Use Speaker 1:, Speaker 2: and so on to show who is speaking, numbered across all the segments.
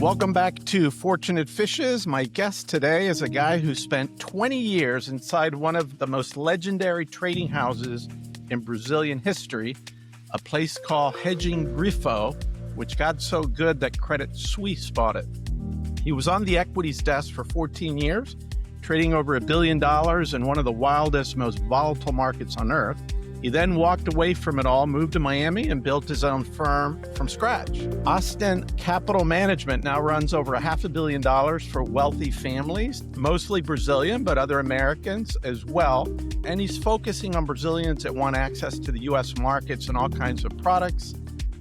Speaker 1: Welcome back to Fortunate Fishes. My guest today is a guy who spent 20 years inside one of the most legendary trading houses in Brazilian history, a place called Hedging Griffo, which got so good that Credit Suisse bought it. He was on the equities desk for 14 years, trading over $1 billion in one of the wildest, most volatile markets on earth. He then walked away from it all, moved to Miami, and built his own firm from scratch. Aston Capital Management now runs over $500 million for wealthy families, mostly Brazilian, but other Americans as well. And he's focusing on Brazilians that want access to the U.S. markets and all kinds of products.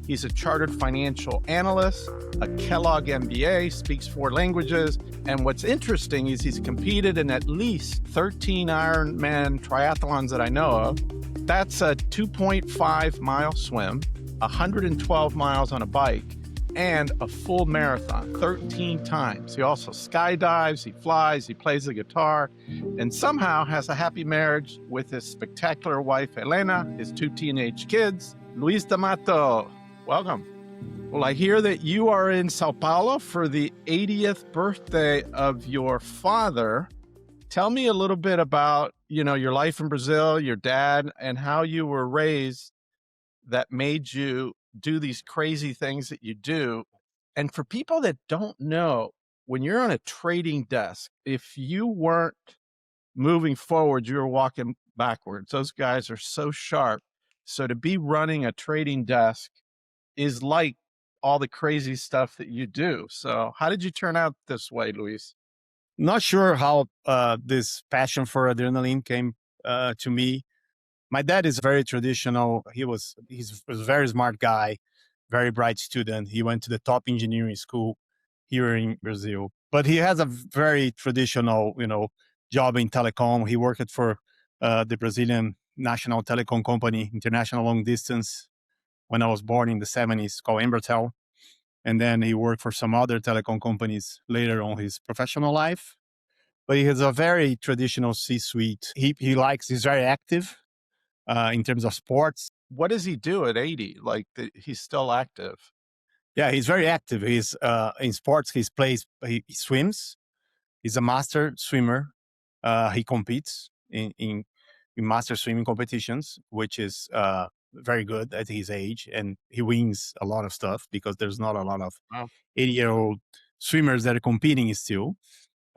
Speaker 1: He's a chartered financial analyst, a Kellogg MBA, speaks 4 languages. And what's interesting is he's competed in at least 13 Ironman triathlons that I know of. That's a 2.5-mile swim, 112 miles on a bike, and a full marathon 13 times. He also skydives, he flies, he plays the guitar, and somehow has a happy marriage with his spectacular wife, Helena, his 2 teenage kids. Luis Damato, welcome. Well, I hear that you are in Sao Paulo for the 80th birthday of your father. Tell me a little bit about, your life in Brazil, your dad, and how you were raised that made you do these crazy things that you do. And for people that don't know, when you're on a trading desk, if you weren't moving forward, you were walking backwards. Those guys are so sharp. So to be running a trading desk is like all the crazy stuff that you do. So how did you turn out this way, Luis?
Speaker 2: Not sure how this passion for adrenaline came to me. My dad is very traditional. He's a very smart guy, very bright student. He went to the top engineering school here in Brazil, but he has a very traditional, job in telecom. He worked for the Brazilian national telecom company, international long distance, when I was born in the 70s, called Embratel. And then he worked for some other telecom companies later on his professional life. But he has a very traditional C-suite. He's very active in terms of sports.
Speaker 1: What does he do at 80? He's still active.
Speaker 2: Yeah, he's very active. He's in sports. He swims. He's a master swimmer. He competes in master swimming competitions, which is very good at his age, and he wins a lot of stuff because there's not a lot of 80-year-old swimmers that are competing still.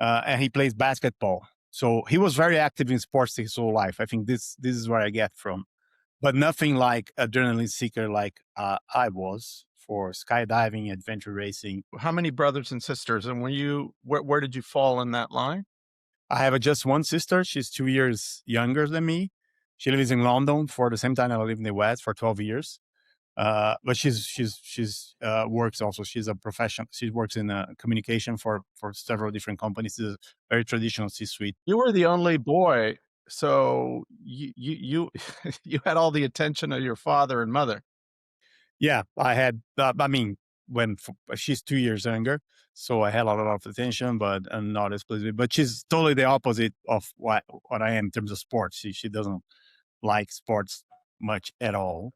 Speaker 2: And he plays basketball. So he was very active in sports his whole life. I think this is where I get from, but nothing like adrenaline seeker like I was for skydiving, adventure racing.
Speaker 1: How many brothers and sisters? And where did you fall in that line?
Speaker 2: I have just one sister. She's 2 years younger than me. She lives in London for the same time I live in the West for 12 years. But she's works also. She's a professional. She works in communication for several different companies. It's a very traditional C-suite.
Speaker 1: You were the only boy, so you you had all the attention of your father and mother.
Speaker 2: Yeah, I had. She's 2 years younger, so I had a lot of attention, but not explicitly. But she's totally the opposite of what I am in terms of sports. She doesn't like sports much at all.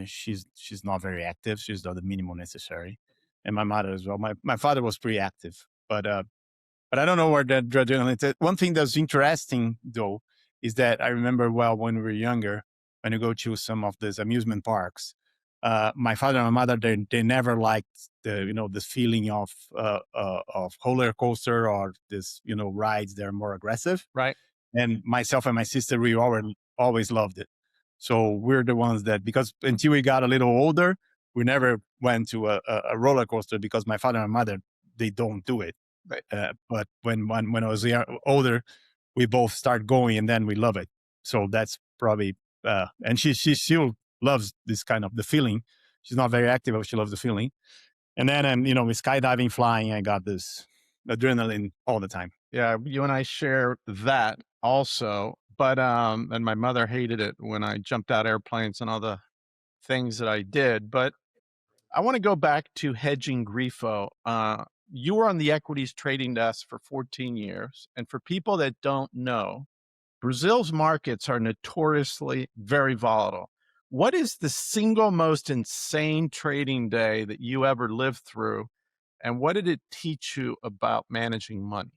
Speaker 2: She's not very active. She's not the minimum necessary. And my mother as well. My father was pretty active, but I don't know where that adrenaline. One thing that's interesting though is that I remember well when we were younger, when you go to some of these amusement parks, my father and my mother they never liked this feeling of roller coaster or this rides that are more aggressive.
Speaker 1: Right.
Speaker 2: And myself and my sister, we always loved it. So we're the ones that, because until we got a little older, we never went to a roller coaster because my father and mother, they don't do it.
Speaker 1: Right.
Speaker 2: But when I was older, we both start going and then we love it. So that's probably, and she still loves this kind of the feeling. She's not very active, but she loves the feeling. And then, with skydiving, flying, I got this adrenaline all the time.
Speaker 1: Yeah, you and I share that also. But, and my mother hated it when I jumped out airplanes and all the things that I did. But I want to go back to Hedging Griffo. You were on the equities trading desk for 14 years. And for people that don't know, Brazil's markets are notoriously very volatile. What is the single most insane trading day that you ever lived through? And what did it teach you about managing money?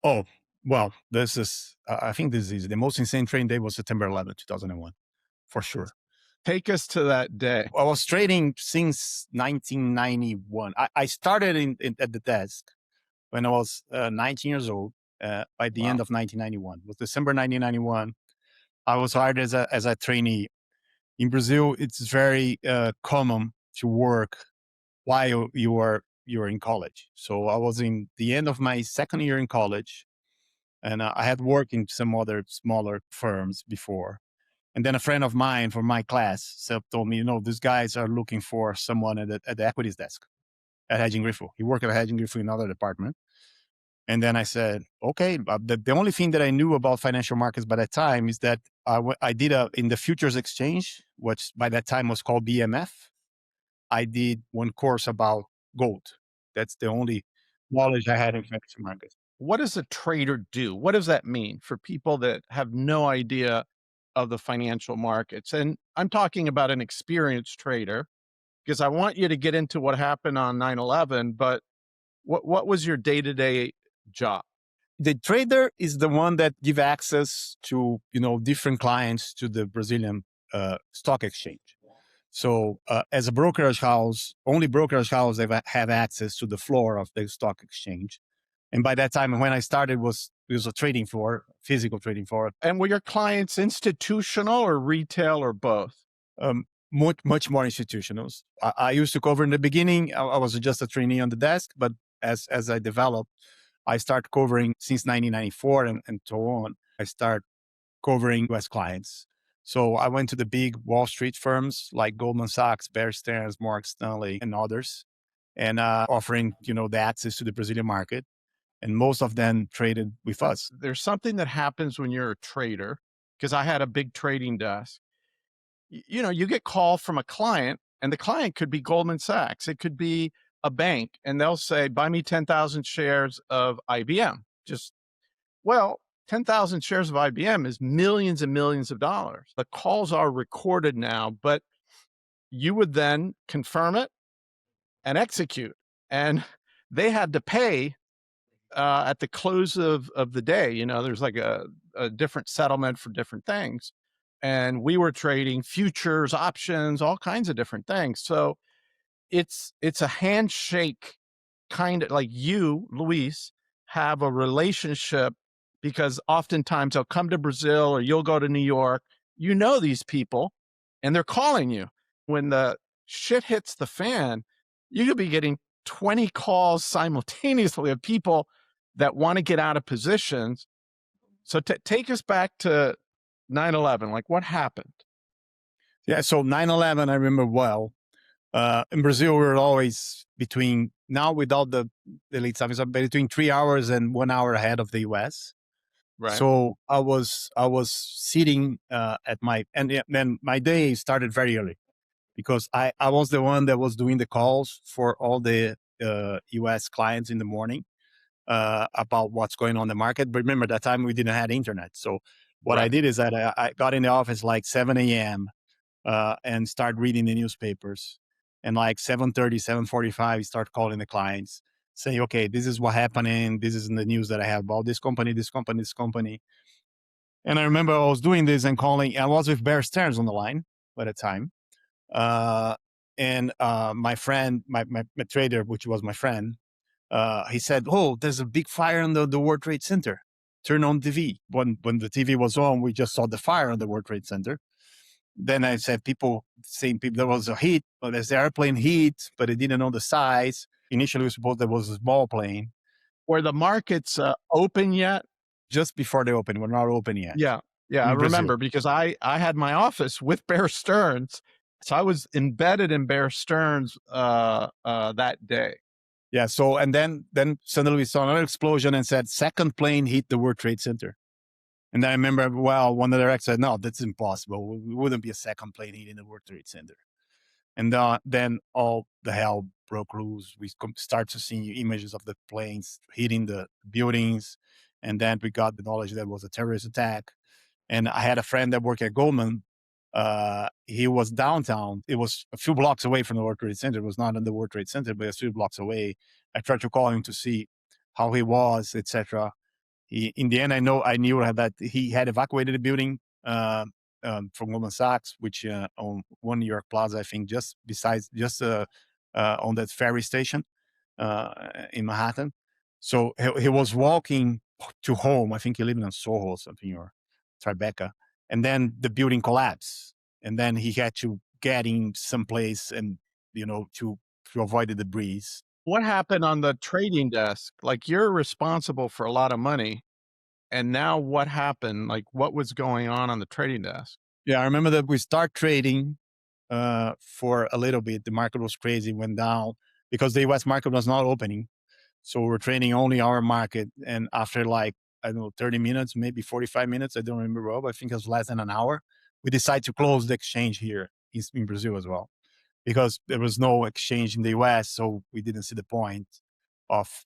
Speaker 2: Oh, well, this is, I think this is the most insane trading day was September 11th, 2001, for sure.
Speaker 1: Take us to that day.
Speaker 2: I was trading since 1991. I started at the desk when I was 19 years old. By the
Speaker 1: Wow.
Speaker 2: end of 1991, it was December 1991. I was hired as a trainee. In Brazil, it's very common to work while you're in college. So I was in the end of my second year in college, and I had worked in some other smaller firms before. And then a friend of mine from my class told me, these guys are looking for someone at the equities desk at Hedging Griffo. He worked at Hedging Griffo in another department. And then I said, okay. The only thing that I knew about financial markets by that time is that I did in the futures exchange, which by that time was called BMF. I did one course about gold. That's the only knowledge I had in financial markets.
Speaker 1: What does a trader do? What does that mean for people that have no idea of the financial markets? And I'm talking about an experienced trader because I want you to get into what happened on 9/11, but what was your day-to-day job?
Speaker 2: The trader is the one that give access to different clients to the Brazilian stock exchange. So as a brokerage house, only brokerage house have access to the floor of the stock exchange. And by that time, when I started, it was a trading floor, physical trading floor.
Speaker 1: And were your clients institutional or retail or both?
Speaker 2: Um, much more institutionals. I used to cover in the beginning. I was just a trainee on the desk, but as I developed, I started covering since 1994 and so on. I start covering US clients. So I went to the big Wall Street firms like Goldman Sachs, Bear Stearns, Morgan Stanley, and others, and offering the access to the Brazilian market. And most of them traded with us.
Speaker 1: There's something that happens when you're a trader because I had a big trading desk. You get call from a client, and the client could be Goldman Sachs. It could be a bank, and they'll say, "Buy me 10,000 shares of IBM." Just well, 10,000 shares of IBM is millions and millions of dollars. The calls are recorded now, but you would then confirm it and execute. And they had to pay at the close of the day. There's like a different settlement for different things. And we were trading futures, options, all kinds of different things. So it's a handshake, kind of like you, Luis, have a relationship because oftentimes they'll come to Brazil or you'll go to New York. You know these people and they're calling you. When the shit hits the fan, you could be getting 20 calls simultaneously of people that want to get out of positions. So take us back to 9/11. Like what happened?
Speaker 2: Yeah, so 9/11, I remember well. In Brazil, we're always between, now without the lead time, it's between 3 hours and 1 hour ahead of the US.
Speaker 1: Right.
Speaker 2: So I was sitting at and then my day started very early because I was the one that was doing the calls for all the US clients in the morning about what's going on in the market. But remember, that time we didn't have internet. So what I
Speaker 1: Right.
Speaker 2: did is that I got in the office like 7 a.m. And start reading the newspapers. And like 7:30, 7:45, start calling the clients, saying, okay, this is what happening. This is in the news that I have about this company, this company, this company. And I remember I was doing this and calling. I was with Bear Stearns on the line by the time. Uh, and my friend, my trader, which was my friend, he said, oh, there's a big fire on the World Trade Center. Turn on TV. When the TV was on, we just saw the fire on the World Trade Center. Then I said, people saying there was a hit, but there's the airplane hit, but they didn't know the size. Initially, we supposed there was a small plane.
Speaker 1: Were the markets open yet?
Speaker 2: Just before they open, we're not open yet
Speaker 1: Yeah. Yeah, I
Speaker 2: in Brazil.
Speaker 1: remember because I had my office with Bear Stearns. So I was embedded in Bear Stearns that day.
Speaker 2: Yeah. So and then suddenly we saw another explosion and said second plane hit the World Trade Center. And I remember, well, one of the directors said, no, that's impossible. It wouldn't be a second plane hitting the World Trade Center. And then all the hell broke loose. We start to see images of the planes hitting the buildings. And then we got the knowledge that it was a terrorist attack. And I had a friend that worked at Goldman He was downtown. It was a few blocks away from the World Trade Center. It was not in the World Trade Center, but a few blocks away. I tried to call him to see how he was, etc. In the end, I knew that he had evacuated the building from Goldman Sachs, which on One New York Plaza, I think, just on that ferry station in Manhattan. So he was walking to home. I think he lived in Soho or something, or Tribeca. And then the building collapsed. And then he had to get in someplace and, to avoid the debris.
Speaker 1: What happened on the trading desk? Like, you're responsible for a lot of money. And now what happened? Like, what was going on the trading desk?
Speaker 2: Yeah, I remember that we start trading for a little bit. The market was crazy, went down because the US market was not opening. So we're trading only our market. And after I don't know, 30 minutes, maybe 45 minutes, I don't remember well, but I think it was less than an hour, we decided to close the exchange here in Brazil as well, because there was no exchange in the US. So we didn't see the point of,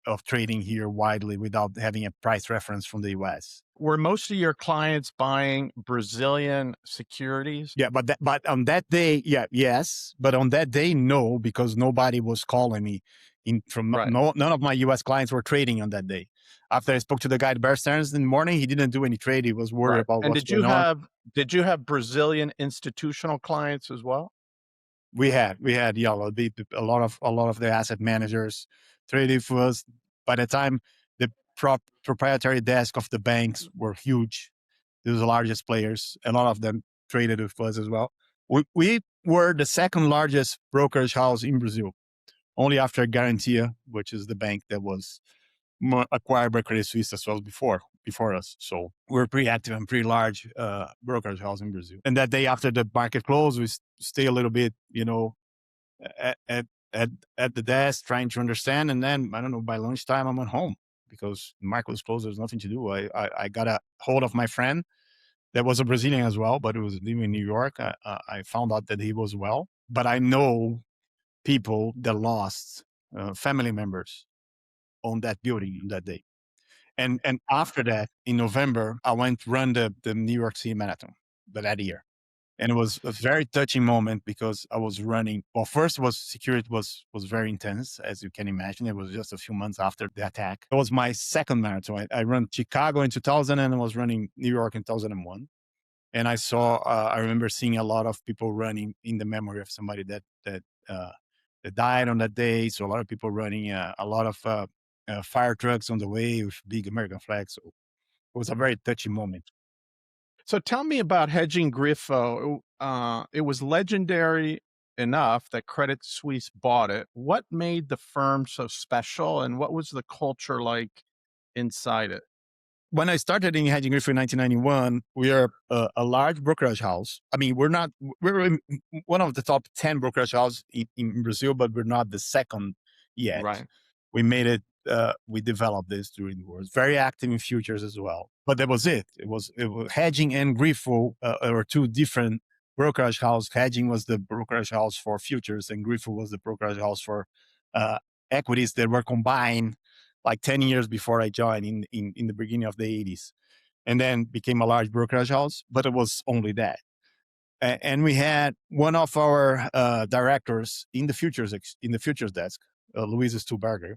Speaker 2: of trading here widely without having a price reference from the US.
Speaker 1: Were most of your clients buying Brazilian securities?
Speaker 2: Yeah, but on that day, yes, but on that day, no, because nobody was calling me.
Speaker 1: Right.
Speaker 2: None of my U.S. clients were trading on that day. After I spoke to the guy at Bear Stearns in the morning, he didn't do any trade. He was worried
Speaker 1: Right.
Speaker 2: about
Speaker 1: And
Speaker 2: what's going on.
Speaker 1: did you have Brazilian institutional clients as well?
Speaker 2: We had yeah, a lot of the asset managers traded for us. By the time the proprietary desk of the banks were huge, they were the largest players. A lot of them traded with us as well. We were the second largest brokerage house in Brazil, only after Garantia, which is the bank that was acquired by Credit Suisse as well before us. So we're pretty active and pretty large brokerage house in Brazil. And that day after the market closed, we stay a little bit, at, at, at the desk trying to understand. And then, I don't know, by lunchtime, I'm at home because the market was closed. There's nothing to do. I got a hold of my friend that was a Brazilian as well, but he was living in New York. I found out that he was well, but I know people that lost family members on that building on that day. And after that, in November, I went to run the New York City Marathon that year. And it was a very touching moment because I was running. Well, first security was very intense, as you can imagine. It was just a few months after the attack. It was my second marathon. I ran Chicago in 2000 and I was running New York in 2001. And I remember seeing a lot of people running in the memory of somebody that died on that day. So a lot of people running, a lot of fire trucks on the way with big American flags. So it was a very touching moment.
Speaker 1: So tell me about Hedging Griffo. It was legendary enough that Credit Suisse bought it. What made the firm so special, and what was the culture like inside it?
Speaker 2: When I started in Hedging Griffo in 1991, we are a large brokerage house. I mean, we're one of the top 10 brokerage houses in Brazil, but we're not the second yet.
Speaker 1: Right.
Speaker 2: We made it, we developed this during the war. Very active in futures as well. But that was it. It was Hedging and Griffo were two different brokerage houses. Hedging was the brokerage house for futures, and Griffo was the brokerage house for equities that were combined like 10 years before I joined in the beginning of the 80s, and then became a large brokerage house, but it was only that. And we had one of our directors in the futures desk, Luis Stuberger.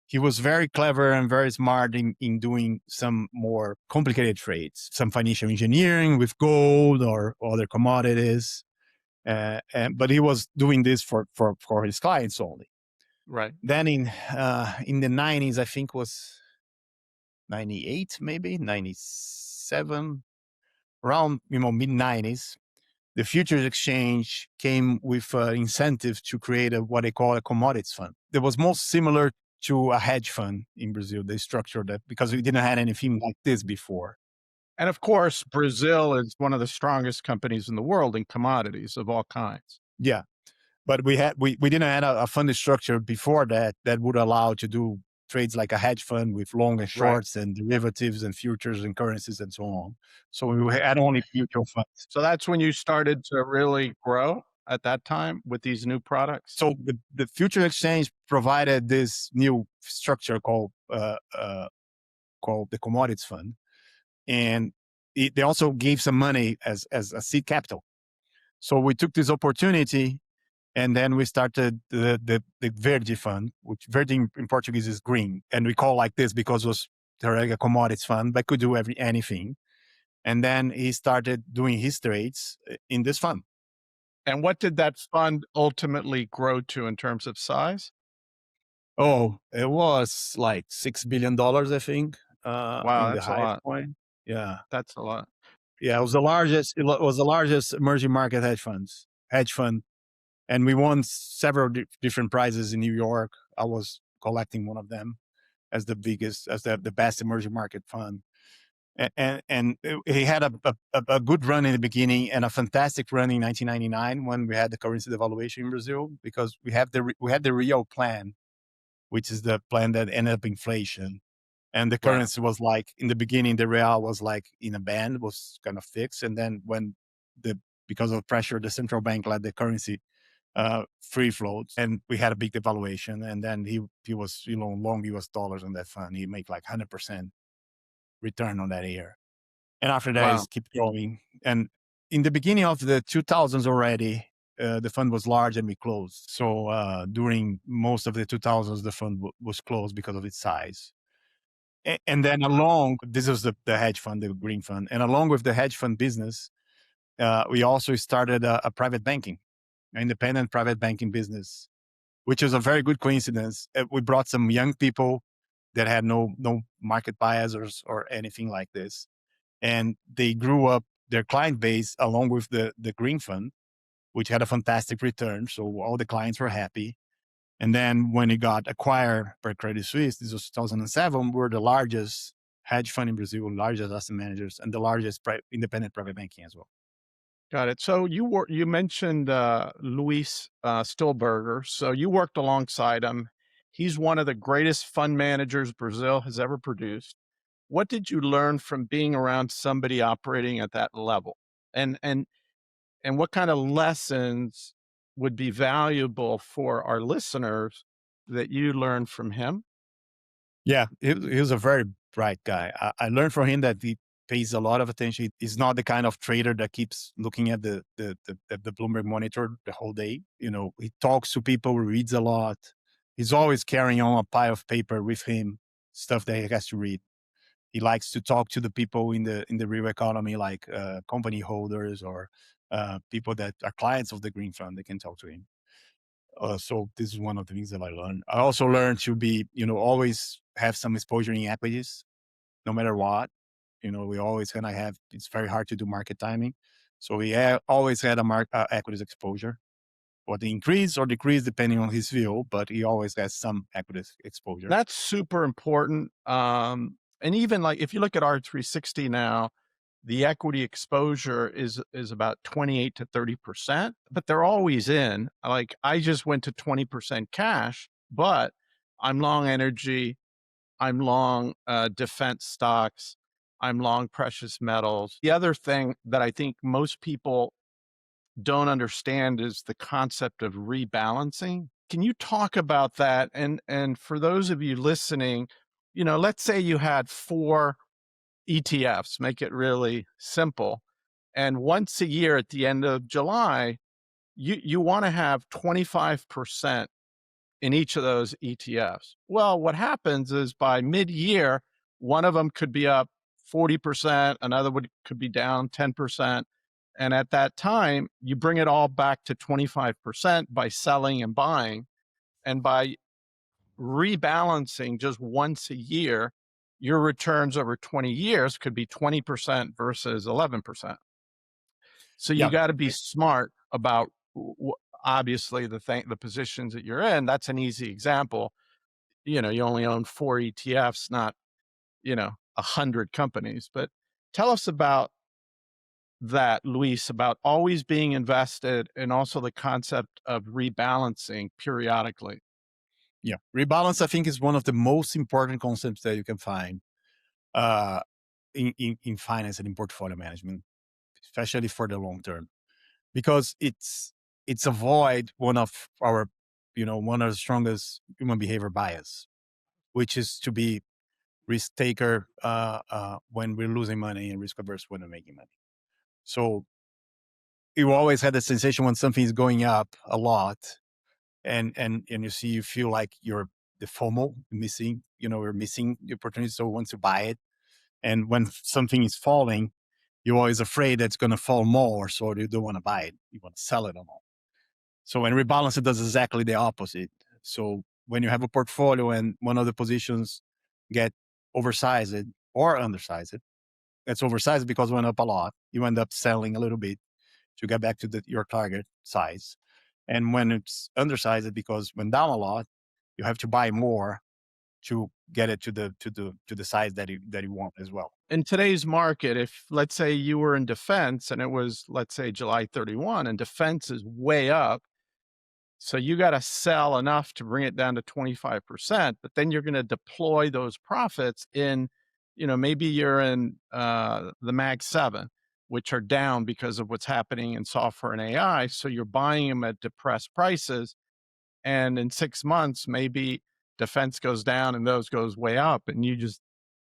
Speaker 2: He was very clever and very smart in doing some more complicated trades, some financial engineering with gold or other commodities. But he was doing this for his clients only.
Speaker 1: Right.
Speaker 2: Then in the 90s, I think was 98, maybe 97, around mid 90s, the futures exchange came with incentive to create what they call a commodities fund. That was most similar to a hedge fund in Brazil. They structured that because we didn't have anything like this before.
Speaker 1: And of course, Brazil is one of the strongest companies in the world in commodities of all kinds.
Speaker 2: Yeah. But we didn't have a fund structure before that would allow to do trades like a hedge fund with long and shorts and derivatives and futures and currencies and so on. So we had only mutual funds.
Speaker 1: So that's when you started to really grow at that time with these new products?
Speaker 2: So the future exchange provided this new structure called the commodities fund. And they also gave some money as a seed capital. So we took this opportunity, and then we started the Verde fund, which Verde in Portuguese is green, and we call like this because it was like a commodities fund that could do anything. And then he started doing his trades in this fund.
Speaker 1: And what did that fund ultimately grow to in terms of size?
Speaker 2: Oh, it was like $6 billion, I think,
Speaker 1: Wow,
Speaker 2: in the
Speaker 1: that's a
Speaker 2: highest
Speaker 1: lot.
Speaker 2: point. Yeah,
Speaker 1: That's a lot.
Speaker 2: yeah, it was the largest. It was the largest emerging market hedge fund, and we won several different prizes in New York. I was collecting one of them as the biggest, as the best emerging market fund. And he had a good run in the beginning and a fantastic run in 1999 when we had the currency devaluation in Brazil, because we had the real plan, which is the plan that ended up inflation. And the
Speaker 1: Right.
Speaker 2: currency was like, in the beginning, the real was like in a band, was kind of fixed. And then because of pressure, the central bank let the currency free floats, and we had a big devaluation. And then he was, long US dollars on that fund. He made like 100% return on that year. And after that,
Speaker 1: Wow.
Speaker 2: it's keep growing. And in the beginning of the 2000s already, the fund was large and we closed. So during most of the 2000s, the fund was closed because of its size. And then this was the hedge fund, the green fund. And along with the hedge fund business, we also started a private banking, an independent private banking business, which was a very good coincidence. We brought some young people that had no market bias or anything like this. And they grew up their client base along with the green fund, which had a fantastic return. So all the clients were happy. And then when it got acquired by Credit Suisse, this was 2007, we're the largest hedge fund in Brazil, largest asset managers, and the largest independent private banking as well.
Speaker 1: Got it. So you mentioned Luis Stillberger. So you worked alongside him. He's one of the greatest fund managers Brazil has ever produced. What did you learn from being around somebody operating at that level? And and and what kind of lessons would be valuable for our listeners that you learned from him?
Speaker 2: Yeah, he was a very bright guy. I learned from him that he pays a lot of attention. He's not the kind of trader that keeps looking at the Bloomberg monitor the whole day. He talks to people, reads a lot. He's always carrying on a pile of paper with him, stuff that he has to read. He likes to talk to the people in the real economy, like company holders or people that are clients of the green fund. They can talk to him. So this is one of the things that I learned. I also learned to be, always have some exposure in equities, no matter what. We always kind of have. It's very hard to do market timing, so we always had a equities exposure, what increase or decrease depending on his view, but he always has some equities exposure.
Speaker 1: That's super important. And even like if you look at R360 now, the equity exposure is about 28 to 30%, but they're always in. Like I just went to 20% cash, but I'm long energy, I'm long defense stocks, I'm long precious metals. The other thing that I think most people don't understand is the concept of rebalancing. Can you talk about that? And for those of you listening, let's say you had 4 ETFs, make it really simple. And once a year at the end of July, you want to have 25% in each of those ETFs. Well, what happens is by mid-year, one of them could be up 40%, another could be down 10%. And at that time, you bring it all back to 25% by selling and buying. And by rebalancing just once a year, your returns over 20 years could be 20% versus 11%. So you
Speaker 2: Yeah,
Speaker 1: got to be smart about obviously the positions that you're in. That's an easy example. You only own 4 ETFs, not 100 companies. But tell us about that, Luis, about always being invested and also the concept of rebalancing periodically.
Speaker 2: yeah. Rebalance, I think, is one of the most important concepts that you can find uh, in finance and in portfolio management, especially for the long term, because it's avoid one of the strongest human behavior bias, which is to be risk taker when we're losing money and risk averse when we're making money. So you always had the sensation when something is going up a lot, and you feel like you're the FOMO missing. You're missing the opportunity. So once you buy it, and when something is falling, you're always afraid that it's going to fall more, so you don't want to buy it. You want to sell it all. So when rebalance, it does exactly the opposite. So when you have a portfolio and one of the positions get oversized or undersized, it's oversized because it went up a lot. You end up selling a little bit to get back to your target size. And when it's undersized because it went down a lot, you have to buy more to get it to the size that you want as well.
Speaker 1: In today's market, if let's say you were in defense and it was, let's say, July 31 and defense is way up, so you got to sell enough to bring it down to 25%, but then you're going to deploy those profits in, maybe you're in the Mag 7, which are down because of what's happening in software and AI. So you're buying them at depressed prices. And in 6 months, maybe defense goes down and those goes way up, and you just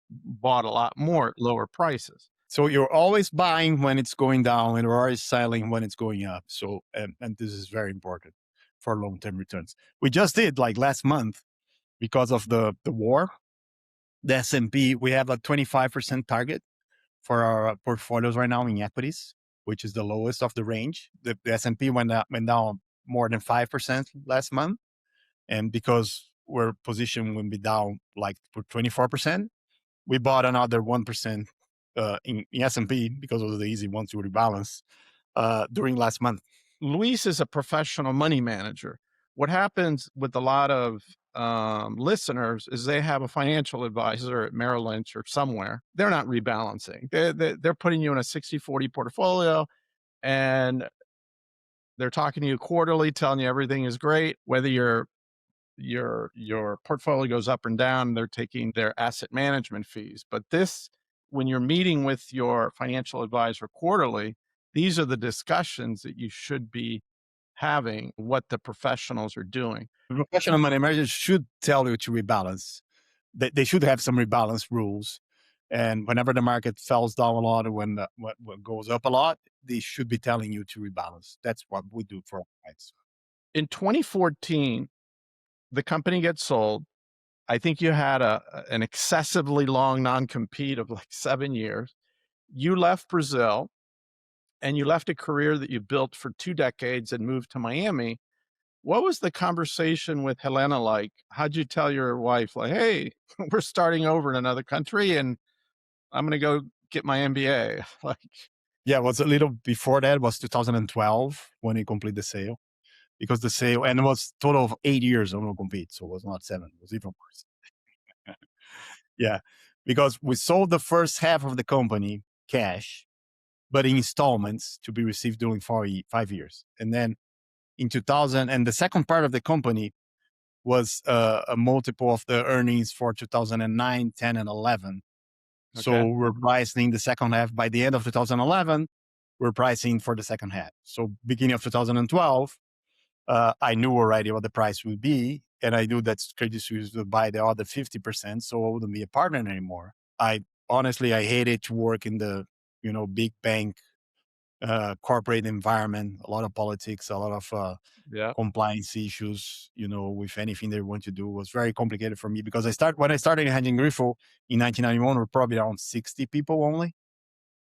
Speaker 1: bought a lot more at lower prices.
Speaker 2: So you're always buying when it's going down and you're always selling when it's going up. So, and this is very important for long-term returns. We just did like last month because of the war, the S&P, we have a 25% target for our portfolios right now in equities, which is the lowest of the range. The S&P went down more than 5% last month. And because we're positioned will be down like 24%, we bought another 1% in S&P because it was the easy one to rebalance during last month.
Speaker 1: Luis is a professional money manager. What happens with a lot of listeners is they have a financial advisor at Merrill Lynch or somewhere. They're not rebalancing. They're putting you in a 60-40 portfolio, and they're talking to you quarterly, telling you everything is great. Whether your portfolio goes up and down, they're taking their asset management fees. But this, when you're meeting with your financial advisor quarterly, these are the discussions that you should be having, what the professionals are doing.
Speaker 2: Professional money managers should tell you to rebalance. They should have some rebalance rules. And whenever the market falls down a lot or when goes up a lot, they should be telling you to rebalance. That's what we do for our clients.
Speaker 1: In 2014, the company gets sold. I think you had an excessively long non-compete of like 7 years. You left Brazil and you left a career that you built for 2 decades and moved to Miami. What was the conversation with Helena like? How'd you tell your wife, like, hey, we're starting over in another country and I'm going to go get my MBA? Like,
Speaker 2: yeah, it was a little before that, was 2012 when he completed the sale. Because the sale, and it was total of 8 years of no compete. So it was not 7, it was even worse. Yeah, because we sold the first half of the company cash, but in installments to be received during 5 years. And then in 2000, and the second part of the company was a multiple of the earnings for 2009, 10, and 11. Okay. So we're pricing the second half by the end of 2011, we're pricing for the second half. So beginning of 2012, I knew already what the price would be, and I knew that Credit Suisse would buy the other 50%, so I wouldn't be a partner anymore. I hated to work in the big bank corporate environment, a lot of politics, a lot of compliance issues. With anything they want to do, was very complicated for me because when I started in Hedging Griffo in 1991, we're probably around 60 people only.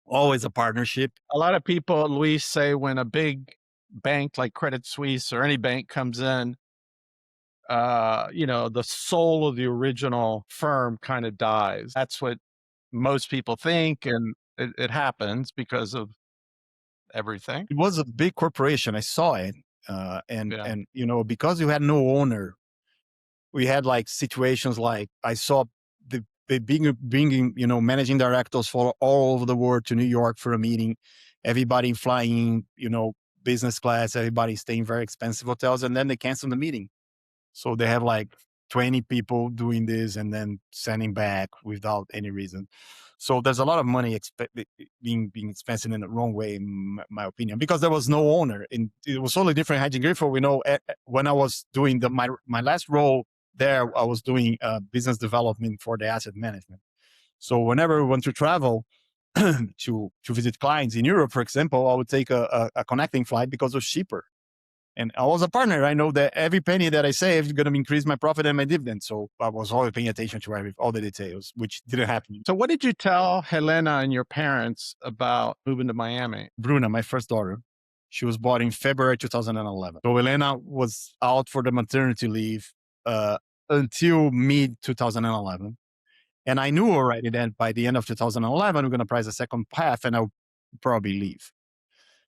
Speaker 2: Always a partnership.
Speaker 1: A lot of people, Luis, say when a big bank like Credit Suisse or any bank comes in, the soul of the original firm kind of dies. That's what most people think, and it happens because of everything.
Speaker 2: It was a big corporation. I saw it, and because you had no owner, we had like situations like I saw the bringing managing directors for all over the world to New York for a meeting, everybody flying business class, everybody staying very expensive hotels, and then they cancel the meeting. So they have like 20 people doing this and then sending back without any reason. So there's a lot of money being expended in the wrong way, in my opinion, because there was no owner. And it was totally different. Hedging Griffo, when I was doing my last role there, I was doing business development for the asset management. So whenever we want to travel to visit clients in Europe, for example, I would take a connecting flight because it was cheaper. And I was a partner. I know that every penny that I save is going to increase my profit and my dividend. So I was always paying attention to all the details, which didn't happen.
Speaker 1: So what did you tell Helena and your parents about moving to Miami?
Speaker 2: Bruna, my first daughter, she was born in February 2011. So Helena was out for the maternity leave until mid 2011. And I knew already that by the end of 2011, we're going to price a second path and I'll probably leave.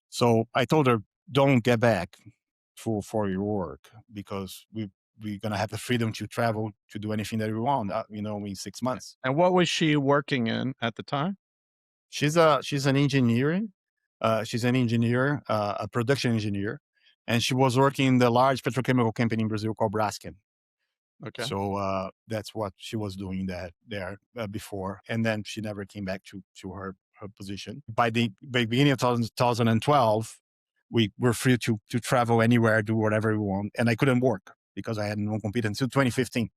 Speaker 2: So I told her, don't get back for your work, because we're going to have the freedom to travel, to do anything that we want, in 6 months.
Speaker 1: And what was she working in at the time?
Speaker 2: She's an engineer. She's an engineer, a production engineer. And she was working in the large petrochemical company in Brazil called Braskem.
Speaker 1: Okay.
Speaker 2: So that's what she was doing there before. And then she never came back to her position. By the beginning of 2012, we were free to travel anywhere, do whatever we want. And I couldn't work because I had no compete until 2015.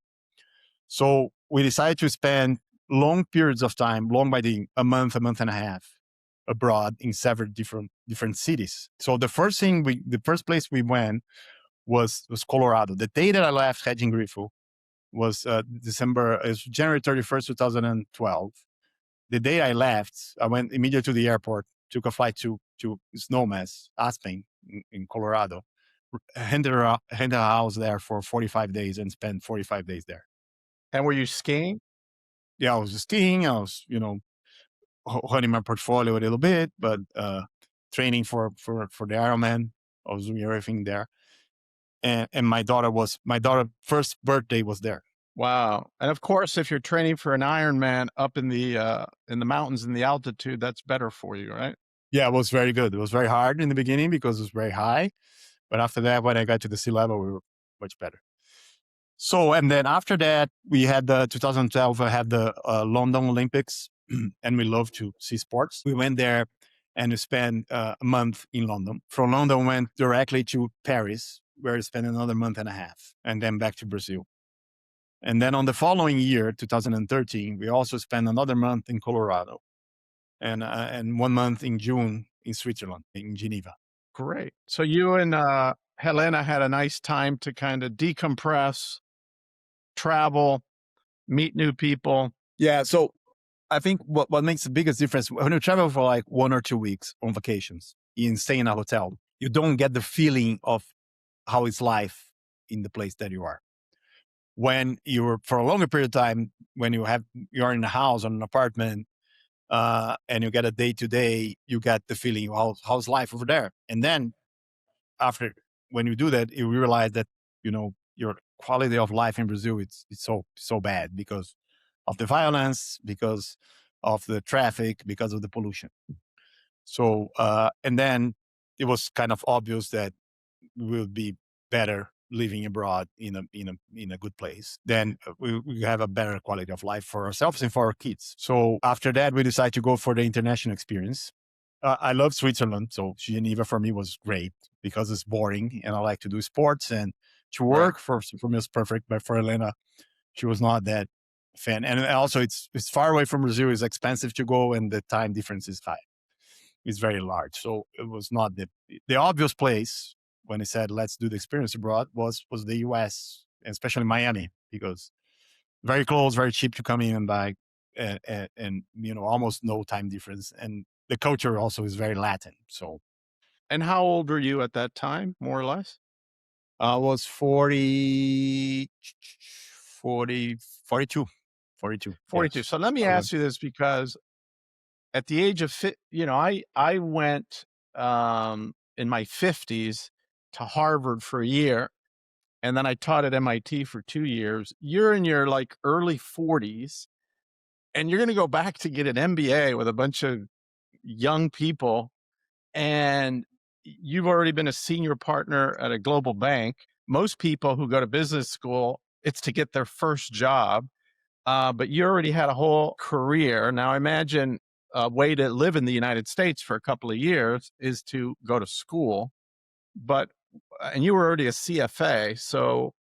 Speaker 2: So we decided to spend long periods of time, a month and a half, abroad in several different cities. So the first place we went was Colorado. The day that I left Hedging Griffo was January 31st, 2012. The day I left, I went immediately to the airport, took a flight to Snowmass, Aspen in Colorado, rented a house there for 45 days and spent 45 days there.
Speaker 1: And were you skiing?
Speaker 2: Yeah, I was skiing. I was, running my portfolio a little bit, but training for the Ironman. I was doing everything there. And my daughter first birthday was there.
Speaker 1: Wow. And of course, if you're training for an Ironman up in the mountains in the altitude, that's better for you, right?
Speaker 2: Yeah, it was very good. It was very hard in the beginning because it was very high. But after that, when I got to the sea level, we were much better. So, and then after that, we had 2012, I had the London Olympics, and we love to see sports. We went there and we spent a month in London. From London, we went directly to Paris, where we spent another month and a half, and then back to Brazil. And then on the following year, 2013, we also spent another month in Colorado and 1 month in June in Switzerland, in Geneva.
Speaker 1: Great. So you and Helena had a nice time to kind of decompress, travel, meet new people.
Speaker 2: Yeah. So I think what makes the biggest difference when you travel for like 1 or 2 weeks on vacations, in staying in a hotel, you don't get the feeling of how it's life in the place that you are. When you're for a longer period of time, when you're in a house or an apartment, and you get a day to day, you get the feeling of how's life over there. And then when you do that, you realize that, your quality of life in Brazil, it's so bad because of the violence, because of the traffic, because of the pollution. So, and then it was kind of obvious that we would be better living abroad in a good place. Then we have a better quality of life for ourselves and for our kids. So after that, we decided to go for the international experience. I love Switzerland. So Geneva for me was great because it's boring and I like to do sports, and to work for me was perfect. But for Elena, she was not that fan. And also it's far away from Brazil. It's expensive to go and the time difference is high. It's very large. So it was not the obvious place when he said, let's do the experience abroad was the US, especially Miami, because very close, very cheap to come in and buy, and almost no time difference. And the culture also is very Latin. So.
Speaker 1: And how old were you at that time, more or less?
Speaker 2: I was 42. 42. Yes.
Speaker 1: So let me ask you this, because at the age of, I went in my 50s to Harvard for a year, and then I taught at MIT for 2 years. You're in your like early 40s, and you're going to go back to get an MBA with a bunch of young people, and you've already been a senior partner at a global bank. Most people who go to business school, it's to get their first job, but you already had a whole career. Now, I imagine a way to live in the United States for a couple of years is to go to school, and you were already a CFA. So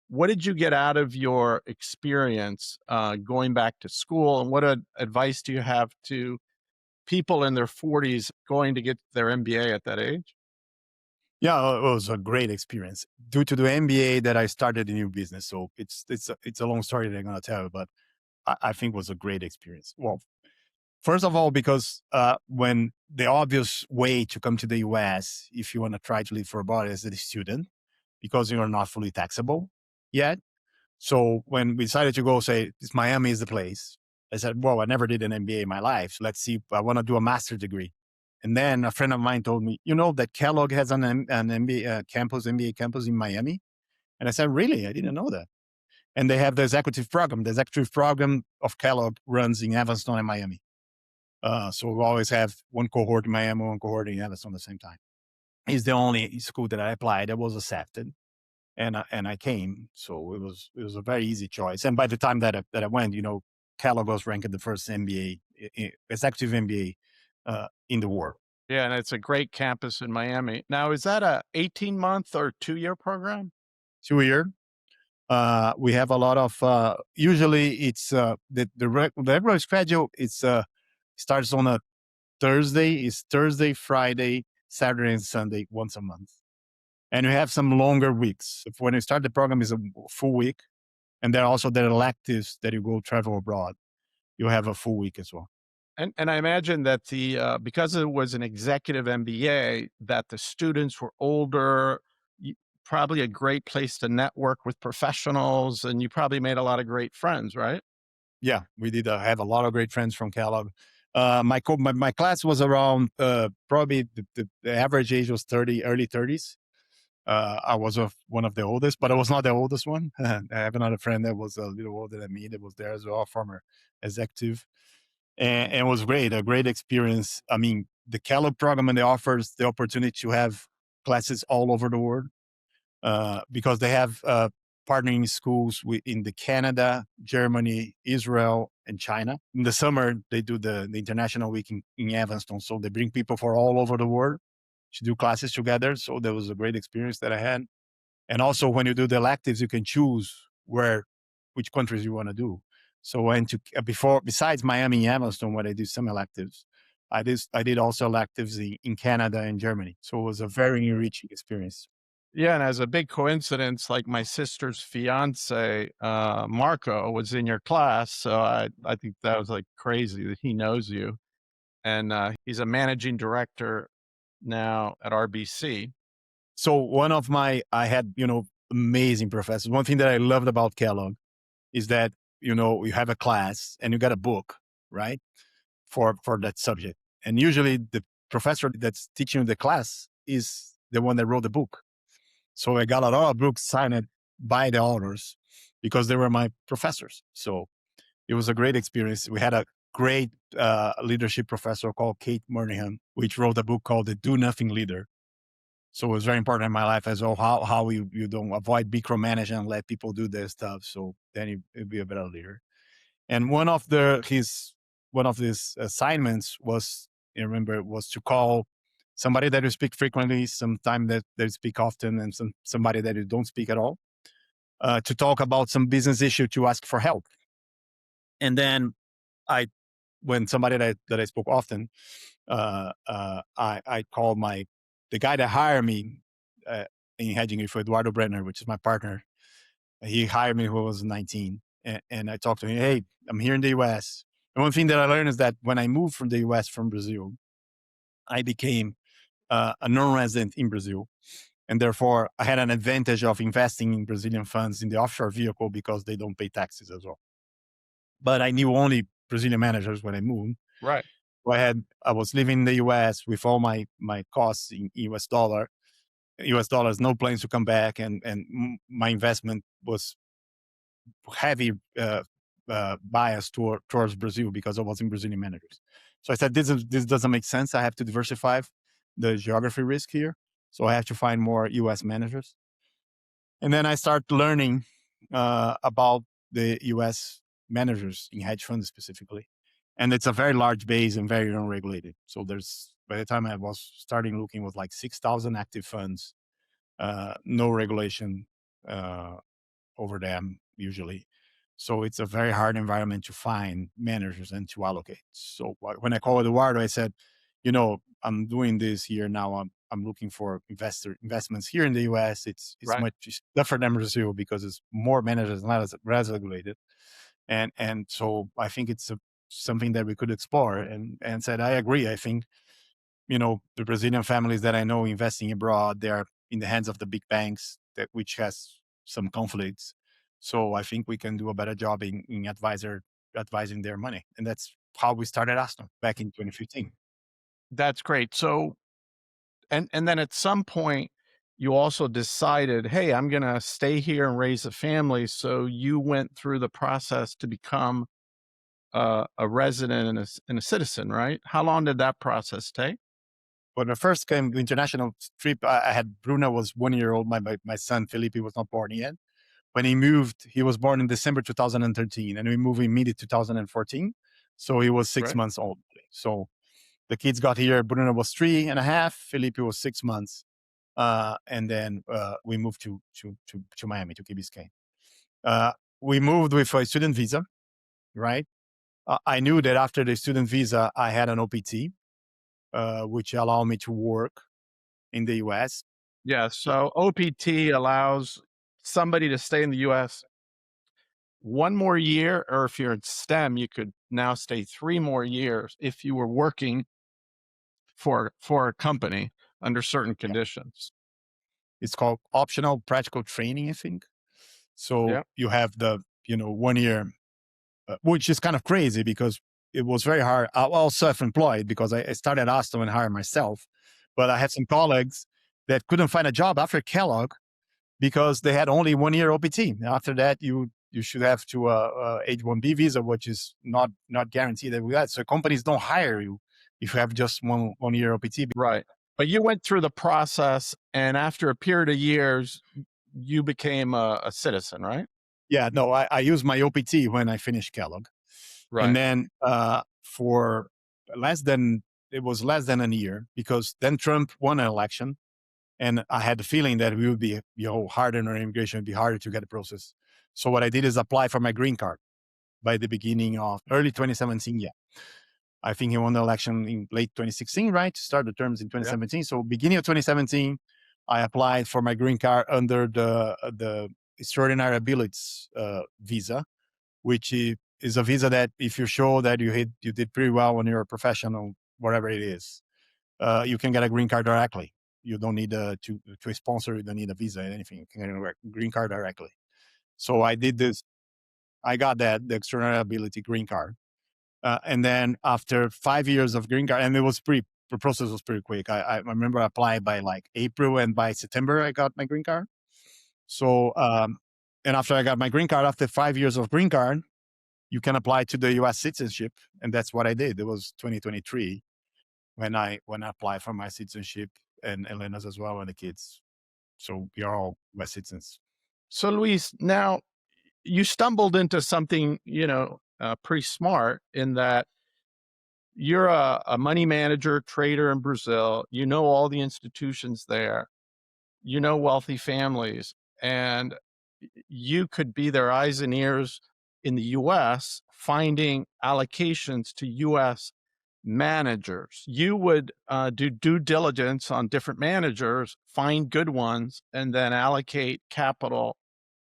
Speaker 1: What did you get out of your experience going back to school? And what advice do you have to people in their 40s going to get their MBA at that age?
Speaker 2: Yeah, it was a great experience. Due to the MBA that I started a new business, so it's a long story that I'm gonna tell you, but I think it was a great experience. Well, first of all, because when the obvious way to come to the US, if you want to try to live for abroad as a student, because you are not fully taxable yet. So when we decided to go, say, this Miami is the place, I said, well, I never did an MBA in my life. So let's see, I want to do a master's degree. And then a friend of mine told me, you know, that Kellogg has an MBA campus, MBA campus in Miami. And I said, really? I didn't know that. And they have the executive program. The executive program of Kellogg runs in Evanston and Miami. So we always have one cohort in Miami, one cohort in Evanston at the same time. It's the only school that I applied that was accepted, and I came. So it was a very easy choice. And by the time that I went, you know, Kellogg was ranked the first MBA, executive MBA in the world.
Speaker 1: Yeah, and it's a great campus in Miami. Now, is that a 18-month or 2-year program?
Speaker 2: 2 year. We have a lot of. Usually, it's the regular schedule. It's starts on a Thursday. It's Thursday, Friday, Saturday, and Sunday once a month. And we have some longer weeks. When you start the program, is a full week, and there are also the electives that you go travel abroad. You have a full week as well.
Speaker 1: And I imagine that the because it was an executive MBA, that the students were older, y probably a great place to network with professionals, and you probably made a lot of great friends, right?
Speaker 2: Yeah, we did have a lot of great friends from Kellogg. My class was around probably the average age was 30, early 30s. I was one of the oldest, but I was not the oldest one. I have another friend that was a little older than me that was there as well, former executive. And it was great, a great experience. I mean, the Kellogg program and it offers the opportunity to have classes all over the world because they have partnering schools in the Canada, Germany, Israel, and China. In the summer, they do the International Week in Evanston. So they bring people from all over the world to do classes together. So that was a great experience that I had. And also when you do the electives, you can choose which countries you want to do. So when to before besides Miami and Evanston, where I do some electives, I did also electives in Canada and Germany. So it was a very enriching experience.
Speaker 1: Yeah, and as a big coincidence, like my sister's fiancé, Marco, was in your class, so I think that was, like, crazy that he knows you, and, he's a managing director now at RBC.
Speaker 2: So I had, amazing professors. One thing that I loved about Kellogg is that, you have a class and you got a book, right? For that subject. And usually the professor that's teaching the class is the one that wrote the book. So I got a lot of books signed by the authors because they were my professors. So it was a great experience. We had a great leadership professor called Kate Murnaghan, which wrote a book called The Do Nothing Leader. So it was very important in my life as well, how you don't avoid micromanaging and let people do their stuff. So then you'll be a better leader. And one of his assignments was, I remember, was to call somebody that you speak frequently, sometime that you speak often, and somebody that you don't speak at all, to talk about some business issue to ask for help. And then I, when somebody that I spoke often, I called the guy that hired me uh, in Hedging Griffo, Eduardo Brenner, which is my partner. He hired me when I was 19. And I talked to him, hey, I'm here in the US. And one thing that I learned is that when I moved from the US from Brazil, I became a non-resident in Brazil. And therefore, I had an advantage of investing in Brazilian funds in the offshore vehicle because they don't pay taxes as well. But I knew only Brazilian managers when I moved.
Speaker 1: Right.
Speaker 2: So I was living in the US with all my costs in US dollars, no plans to come back. And my investment was heavy bias towards Brazil because I was in Brazilian managers. So I said, this doesn't make sense. I have to diversify the geography risk here. So I have to find more US managers. And then I start learning about the US managers in hedge funds specifically. And it's a very large base and very unregulated. So by the time I was starting looking, was like 6,000 active funds, no regulation, over them usually. So it's a very hard environment to find managers and to allocate. So when I called Eduardo, I said, I'm doing this here now. I'm looking for investments here in the US. It's
Speaker 1: Right.
Speaker 2: much tougher than Brazil because it's more managers, not as regulated. And so I think it's something that we could explore. And said, I agree. I think the Brazilian families that I know investing abroad, they're in the hands of the big banks, which has some conflicts. So I think we can do a better job in advising their money. And that's how we started Aston back in 2015.
Speaker 1: That's great. So, and then at some point, you also decided, hey, I'm going to stay here and raise a family. So you went through the process to become a resident and a citizen, right? How long did that process take?
Speaker 2: When I first came to international trip, I had Bruno was 1 year old. My son Felipe was not born yet. When he moved, he was born in December 2013, and we moved in mid 2014. So he was six
Speaker 1: Right.
Speaker 2: months old. So the kids got here. Bruno was 3.5. Felipe was 6 months, and then we moved to Miami, to Key Biscayne. We moved with a student visa, right? I knew that after the student visa, I had an OPT, which allowed me to work in the US.
Speaker 1: Yeah. So OPT allows somebody to stay in the US one more year, or if you're in STEM, you could now stay 3 more years if you were working for a company under certain
Speaker 2: Yeah.
Speaker 1: conditions.
Speaker 2: It's called optional practical training, I think. So
Speaker 1: Yeah.
Speaker 2: you have the 1 year, which is kind of crazy because it was very hard. I was self-employed because I started Aston and hired myself, but I had some colleagues that couldn't find a job after Kellogg because they had only 1 year OPT. After that, you should have to H-1B visa, which is not guaranteed that we got. So companies don't hire you if you have just 1 year OPT.
Speaker 1: Right. But you went through the process, and after a period of years, you became a citizen, right?
Speaker 2: Yeah, no, I used my OPT when I finished Kellogg. And
Speaker 1: Right.
Speaker 2: then for less than a year, because then Trump won an election. And I had the feeling that we would be, harder on immigration, it'd be harder to get a process. So what I did is apply for my green card by the beginning of early 2017. Yeah. I think he won the election in late 2016, right? To start the terms in
Speaker 1: Yeah.
Speaker 2: 2017. So beginning of 2017, I applied for my green card under the extraordinary abilities visa, which is a visa that if you show that you did pretty well when you're a professional, whatever it is, you can get a green card directly. You don't need to a sponsor. You don't need a visa or anything. You can get a green card directly. So I did this. I got the extraordinary ability green card. And then after 5 years of green card, and the process was pretty quick. I remember I applied by like April, and by September, I got my green card. So, and after I got my green card, after 5 years of green card, you can apply to the US citizenship. And that's what I did. It was 2023 when I applied for my citizenship, and Elena's as well, and the kids. So we are all US citizens.
Speaker 1: So, Luis, now you stumbled into something, pretty smart in that you're a money manager, trader in Brazil. You know all the institutions there. You know wealthy families, and you could be their eyes and ears in the US, finding allocations to US managers. You would do due diligence on different managers, find good ones, and then allocate capital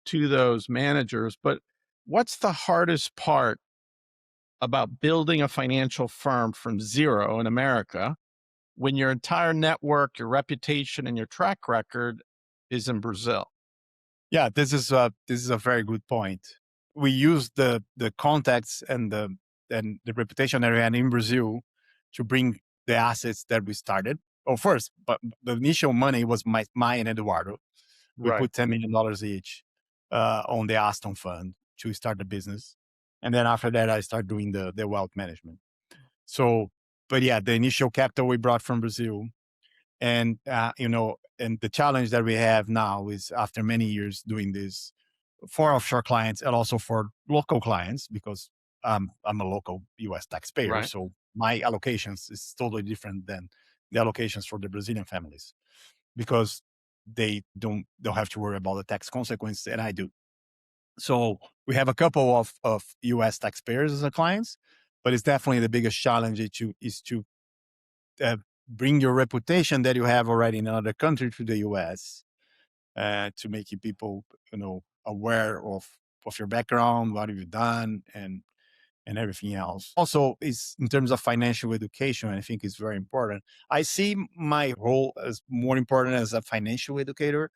Speaker 1: to those managers. But what's the hardest part about building a financial firm from zero in America when your entire network, your reputation, and your track record is in Brazil?
Speaker 2: Yeah, this is a very good point. We use the contacts and the reputation that we had in Brazil to bring the assets that we started. Oh, first, but the initial money was mine and Eduardo. We
Speaker 1: Right.
Speaker 2: put $10 million each on the Aston fund to start the business, and then after that, I started doing the wealth management. So, but yeah, the initial capital we brought from Brazil, and and the challenge that we have now is after many years doing this for offshore clients and also for local clients, because I'm a local US taxpayer,
Speaker 1: Right.
Speaker 2: so my allocations is totally different than the allocations for the Brazilian families, because they don't have to worry about the tax consequences, and I do. So we have a couple of US taxpayers as our clients, but it's definitely the biggest challenge is to bring your reputation that you have already in another country to the US, to make you people, aware of your background, what have you done, and everything else. Also, is in terms of financial education, I think is very important. I see my role as more important as a financial educator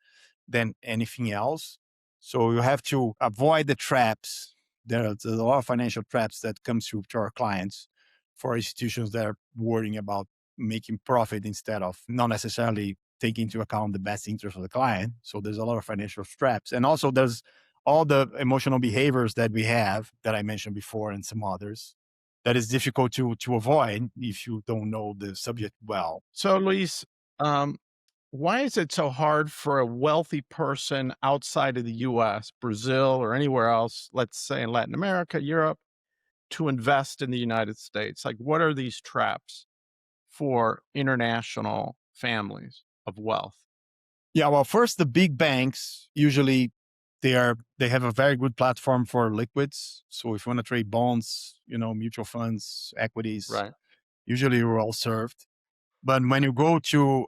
Speaker 2: than anything else. So you have to avoid the traps. There's a lot of financial traps that come through to our clients for institutions that are worrying about making profit instead of not necessarily taking into account the best interest of the client. So there's a lot of financial traps. And also there's all the emotional behaviors that we have that I mentioned before and some others that is difficult to avoid if you don't know the subject well.
Speaker 1: So, Luis, um, why is it so hard for a wealthy person outside of the US, Brazil, or anywhere else, let's say in Latin America, Europe, to invest in the United States? Like, what are these traps for international families of wealth?
Speaker 2: Yeah, well, first the big banks usually they have a very good platform for liquids. So if you want to trade bonds, mutual funds, equities,
Speaker 1: Right.
Speaker 2: usually you're well served. But when you go to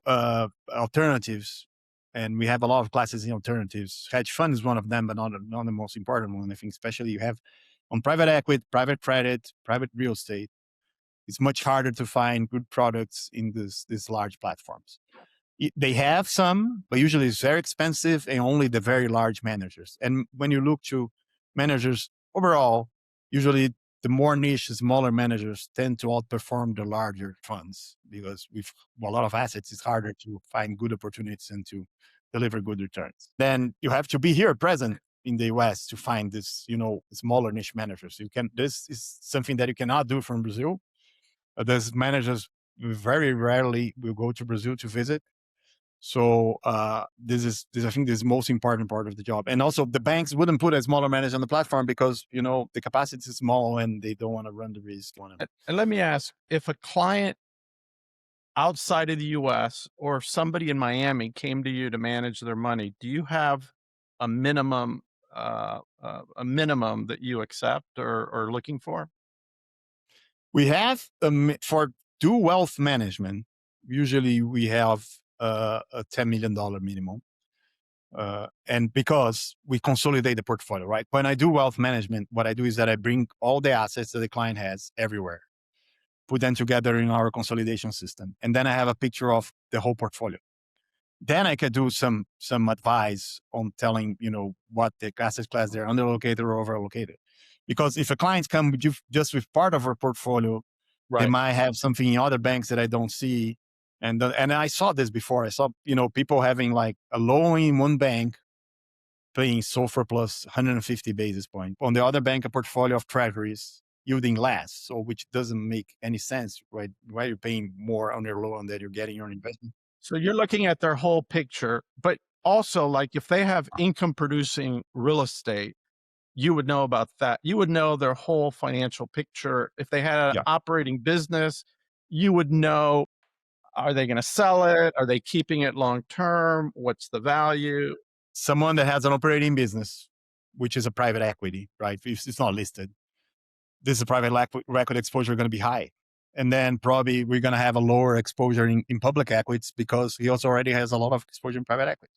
Speaker 2: alternatives, and we have a lot of classes in alternatives, hedge fund is one of them, but not the most important one. I think especially you have on private equity, private credit, private real estate. It's much harder to find good products in these large platforms. They have some, but usually it's very expensive and only the very large managers. And when you look to managers overall, usually the more niche, smaller managers tend to outperform the larger funds because with a lot of assets, it's harder to find good opportunities and to deliver good returns. Then you have to be here present in the US to find this, smaller niche managers. This is something that you cannot do from Brazil. There's managers very rarely will go to Brazil to visit. So this I think this is the most important part of the job. And also the banks wouldn't put a smaller manager on the platform because the capacity is small and they don't want to run the risk.
Speaker 1: And let me ask, if a client outside of the US or if somebody in Miami came to you to manage their money, do you have a minimum that you accept or looking for?
Speaker 2: We have for do wealth management. Usually we have a $10 million minimum. And because we consolidate the portfolio, right? When I do wealth management, what I do is that I bring all the assets that the client has everywhere, put them together in our consolidation system. And then I have a picture of the whole portfolio. Then I can do some advice on telling, what the asset class they're underallocated or overallocated. Because if a client come just with part of our portfolio, they
Speaker 1: Right.
Speaker 2: might have something in other banks that I don't see. And I saw this before. I saw, people having like a loan in one bank paying SOFR plus 150 basis points. On the other bank, a portfolio of treasuries yielding less. So which doesn't make any sense, right? Why are you paying more on your loan that you're getting your investment?
Speaker 1: So you're looking at their whole picture, but also like if they have income producing real estate, you would know about that. You would know their whole financial picture. If they had an
Speaker 2: Yeah.
Speaker 1: operating business, you would know, are they going to sell it? Are they keeping it long term? What's the value?
Speaker 2: Someone that has an operating business, which is a private equity, right? If it's not listed, this is a private equity exposure going to be high. And then probably we're going to have a lower exposure in public equities because he also already has a lot of exposure in private equity.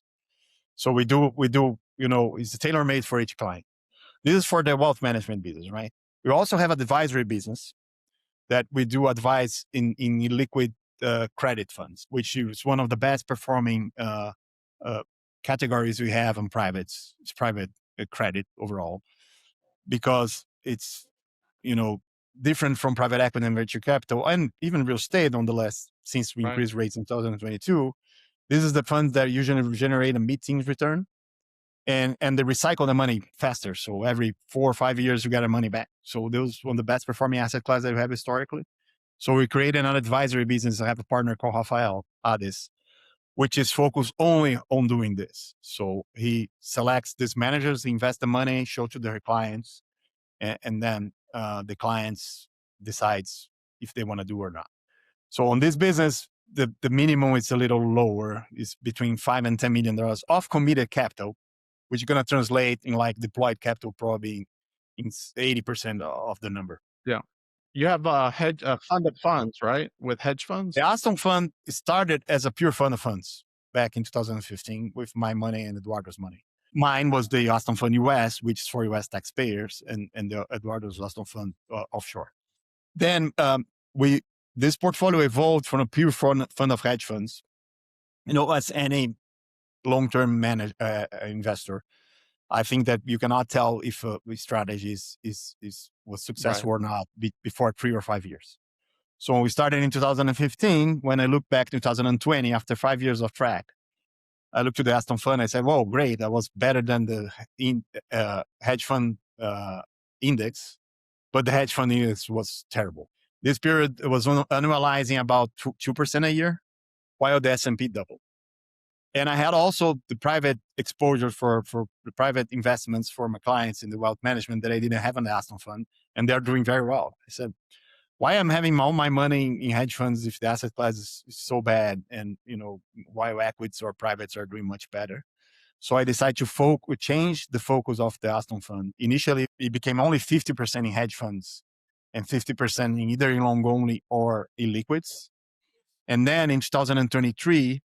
Speaker 2: So we do, it's tailor made for each client. This is for the wealth management business, right? We also have an advisory business that we do advise in liquid credit funds, which is one of the best performing categories we have on privates. It's private credit overall because it's different from private equity and venture capital and even real estate nonetheless. Since we
Speaker 1: Right.
Speaker 2: increased rates in 2022, this is the funds that usually generate a mid-teens return and they recycle the money faster. So every 4 or 5 years, you get our money back. So those one of the best performing asset class that we have historically. So we created an advisory business. I have a partner called Rafael Ades, which is focused only on doing this. So he selects these managers, invest the money, show to their clients, and then the clients decides if they want to do or not. So on this business, the minimum is a little lower. It's between $5 and $10 million of committed capital. which is going to translate in like deployed capital probably in 80% of the number.
Speaker 1: Yeah. You have a fund of funds, right? With hedge funds?
Speaker 2: The Aston Fund started as a pure fund of funds back in 2015 with my money and Eduardo's money. Mine was the Aston Fund US, which is for US taxpayers, and the Eduardo's Aston Fund offshore. Then this portfolio evolved from a pure fund of hedge funds. As any long-term investor, I think that you cannot tell if a strategy was successful or not before 3 or 5 years. So when we started in 2015, when I look back to 2020, after 5 years of track, I looked to the Aston Fund. I said, "Whoa, great! That was better than the hedge fund index, but the hedge fund index was terrible." This period was annualizing about 2% a year, while the S&P doubled. And I had also the private exposure for the private investments for my clients in the wealth management that I didn't have in the Aston Fund, and they're doing very well. I said, why am I having all my money in hedge funds if the asset class is so bad, and while equities or privates are doing much better? So I decided to change the focus of the Aston Fund. Initially, it became only 50% in hedge funds and 50% in either in long only or in liquids. And then in 2023,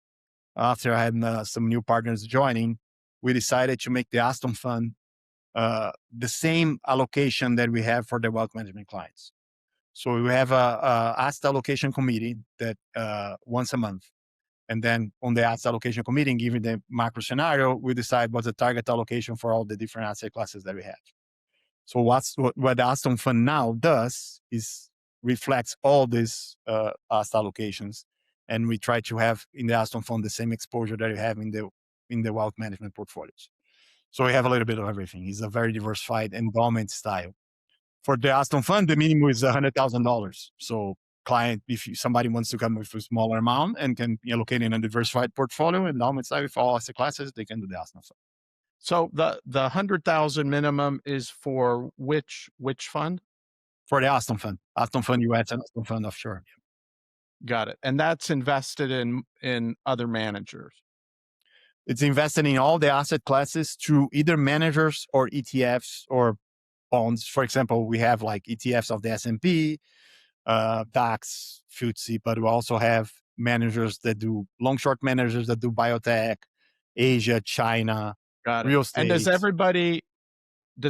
Speaker 2: after I had some new partners joining, we decided to make the Aston Fund the same allocation that we have for the wealth management clients. So we have a asset allocation committee that once a month. And then on the asset allocation committee, given the macro scenario, we decide what's the target allocation for all the different asset classes that we have. So what the Aston Fund now does is reflects all these asset allocations, and we try to have in the Aston Fund the same exposure that we have in the wealth management portfolios. So we have a little bit of everything. It's a very diversified endowment style. For the Aston Fund, the minimum is $100,000. So client, if somebody wants to come with a smaller amount and can allocate in a diversified portfolio, endowment style with all asset classes, they can do the Aston Fund.
Speaker 1: So the 100,000 minimum is for which fund?
Speaker 2: For the Aston Fund US and Aston Fund offshore.
Speaker 1: Got it. And that's invested in other managers.
Speaker 2: It's invested in all the asset classes through either managers or ETFs or bonds. For example, we have like ETFs of the S&P, DAX, FTSE, but we also have managers that do long-short managers that do biotech, Asia, China,
Speaker 1: Got it.
Speaker 2: real estate.
Speaker 1: And does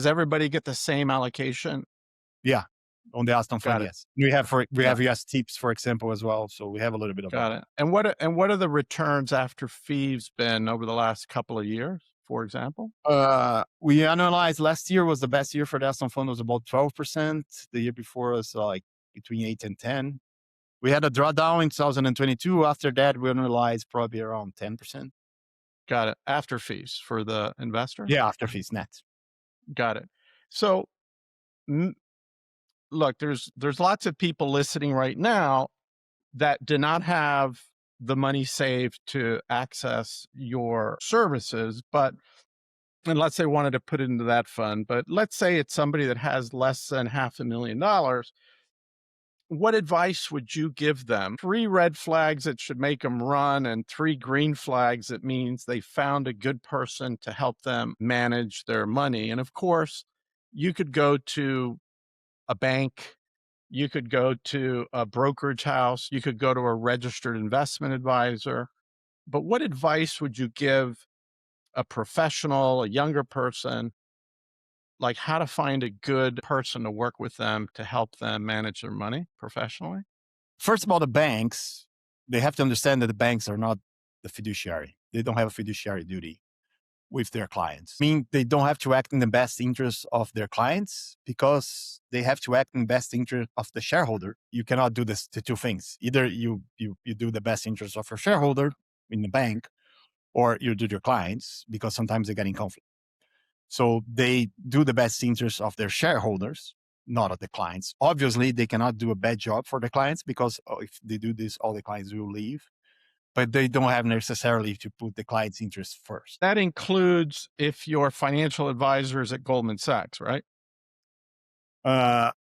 Speaker 1: everybody get the same allocation?
Speaker 2: Yeah, on the Aston Fund, yes. We have US tips, for example, as well. So we have a little bit of
Speaker 1: Got it. And what are the returns after fees been over the last couple of years, for example?
Speaker 2: We analyzed last year was the best year for the Aston Fund, was about 12%. The year before was like between 8 and 10. We had a drawdown in 2022. After that, we analyzed probably around 10%.
Speaker 1: Got it. After fees for the investor?
Speaker 2: Yeah, after fees, net.
Speaker 1: Got it. So look, there's lots of people listening right now that do not have the money saved to access your services, and let's say wanted to put it into that fund, but let's say it's somebody that has less than $500,000. What advice would you give them? 3 red flags that should make them run, and 3 green flags that means they found a good person to help them manage their money. And of course, you could go to a bank, you could go to a brokerage house, you could go to a registered investment advisor. But what advice would you give a professional, a younger person, like how to find a good person to work with them to help them manage their money professionally?
Speaker 2: First of all, the banks, they have to understand that the banks are not the fiduciary. They don't have a fiduciary duty with their clients. I mean, they don't have to act in the best interest of their clients because they have to act in the best interest of the shareholder. You cannot do the 2 things. Either you do the best interest of your shareholder in the bank, or you do your clients, because sometimes they get in conflict. So they do the best interest of their shareholders, not of the clients. Obviously, they cannot do a bad job for the clients because if they do this, all the clients will leave. But they don't have necessarily to put the client's interest first.
Speaker 1: That includes if your financial advisor is at Goldman Sachs, right?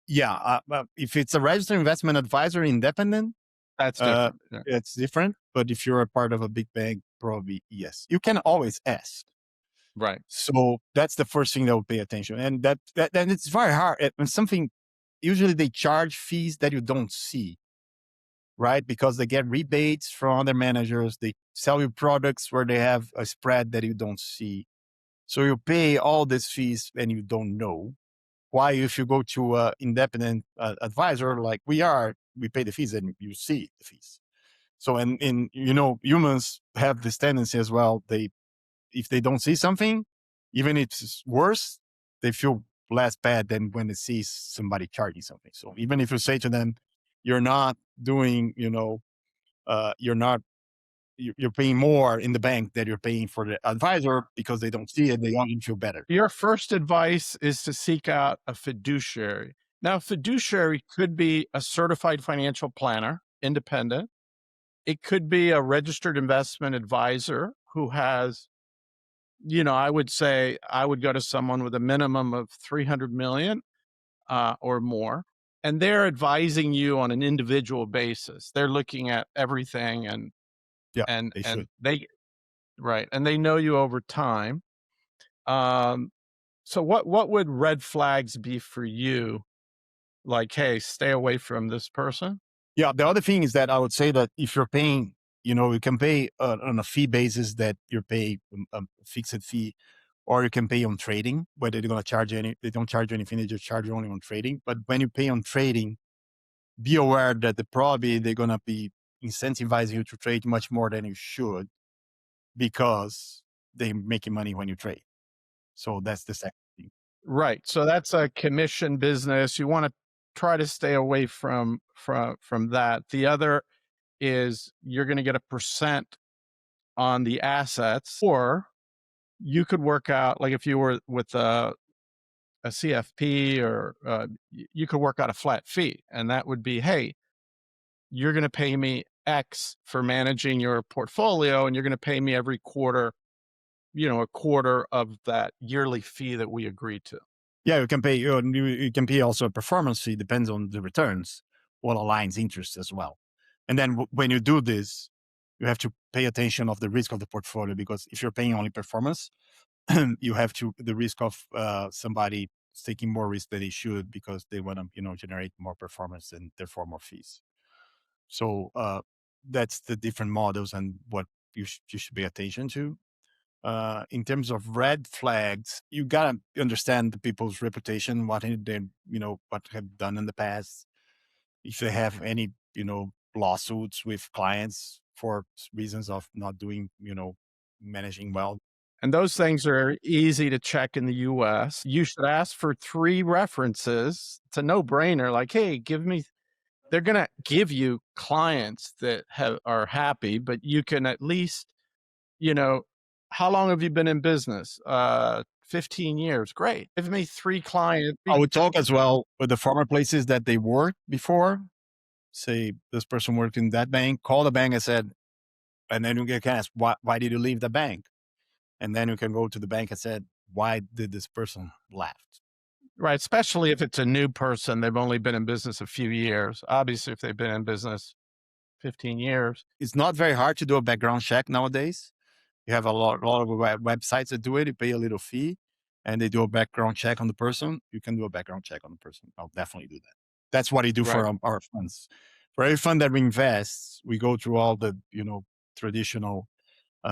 Speaker 2: Yeah. If it's a registered investment advisor, independent,
Speaker 1: that's different.
Speaker 2: It's different. But if you're a part of a big bank, probably yes. You can always ask.
Speaker 1: Right.
Speaker 2: So that's the first thing that will pay attention. And then it's very hard. And something, usually they charge fees that you don't see, right? Because they get rebates from other managers. They sell you products where they have a spread that you don't see. So you pay all these fees and you don't know. Why, if you go to an independent advisor like we pay the fees and you see the fees. So, and humans have this tendency as well. If they don't see something, even if it's worse, they feel less bad than when they see somebody charging something. So even if you say to them, you're not doing, you're not, you're paying more in the bank that you're paying for the advisor because they don't see it, they want you to feel better.
Speaker 1: Your first advice is to seek out a fiduciary. Now, fiduciary could be a certified financial planner, independent. It could be a registered investment advisor who has, I would say I would go to someone with a minimum of 300 million or more, and they're advising you on an individual basis. They're looking at everything, and
Speaker 2: Yeah,
Speaker 1: and
Speaker 2: they
Speaker 1: and
Speaker 2: should.
Speaker 1: they right, and they know you over time. Um, so what would red flags be for you? Like, hey, stay away from this person.
Speaker 2: Yeah. The other thing is that I would say that if you're paying, you can pay on a fee basis that you're paying a fixed fee, or you can pay on trading, whether they're going to charge they don't charge you anything, they just charge you only on trading. But when you pay on trading, be aware that probably they're going to be incentivizing you to trade much more than you should because they're making money when you trade. So that's the second thing.
Speaker 1: Right. So that's a commission business. You want to try to stay away from that. The other is you're going to get a percent on the assets, or you could work out, like if you were with a CFP, or you could work out a flat fee, and that would be, hey, you're going to pay me X for managing your portfolio, and you're going to pay me every quarter, a quarter of that yearly fee that we agreed to.
Speaker 2: Yeah, you can pay. You can pay also a performance fee. Depends on the returns, what aligns interest as well. And then when you do this, you have to pay attention of the risk of the portfolio, because if you're paying only performance, you have the risk of somebody taking more risk than they should because they want to generate more performance and therefore more fees. So that's the different models and what you should pay attention to. In terms of red flags, you gotta understand the people's reputation, what they, what have done in the past. If they have any, lawsuits with clients for reasons of not doing, managing well.
Speaker 1: And those things are easy to check in the US. You should ask for 3 references. It's a no-brainer, like, "Hey, give me." They're gonna give you clients that are happy, but you can at least, you know, "How long have you been in business?" 15 years." "Great. Give me 3 clients."
Speaker 2: I would talk as well with the former places that they worked before. Say this person worked in that bank, call the bank and said, and then you can ask, why did you leave the bank? And then you can go to the bank and said, why did this person left?
Speaker 1: Right, especially if it's a new person, they've only been in business a few years. Obviously, if they've been in business 15 years.
Speaker 2: It's not very hard to do a background check nowadays. You have a lot of websites that do it. You pay a little fee and they do a background check on the person. You can do a background check on the person. I'll definitely do that. That's what I do
Speaker 1: Right.
Speaker 2: for our funds. For every fund that we invest, we go through all the, traditional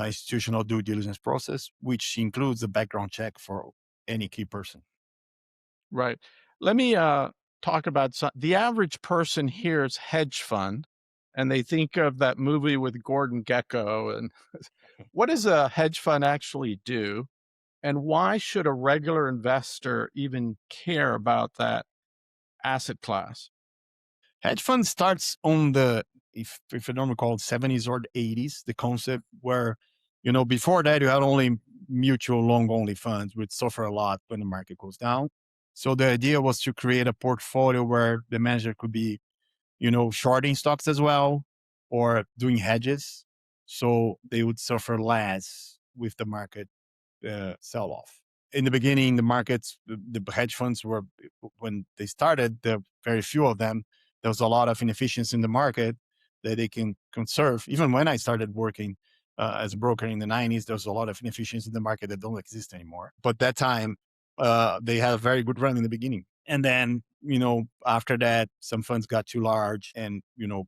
Speaker 2: institutional due diligence process, which includes a background check for any key person.
Speaker 1: Right. Let me talk about the average person hears hedge fund and they think of that movie with Gordon Gekko. And what does a hedge fund actually do? And why should a regular investor even care about that asset class?
Speaker 2: Hedge fund starts on the, if I don't recall, 70s or the 80s, the concept where, before that you had only mutual long only funds, which suffer a lot when the market goes down. So the idea was to create a portfolio where the manager could be, shorting stocks as well or doing hedges. So they would suffer less with the market sell off. In the beginning, the markets, the hedge funds were, when they started, there were very few of them. There was a lot of inefficiency in the market that they can conserve. Even when I started working, as a broker in the 90s. There's a lot of inefficiencies in the market that don't exist anymore. But that time, they had a very good run in the beginning. And then, after that, some funds got too large and,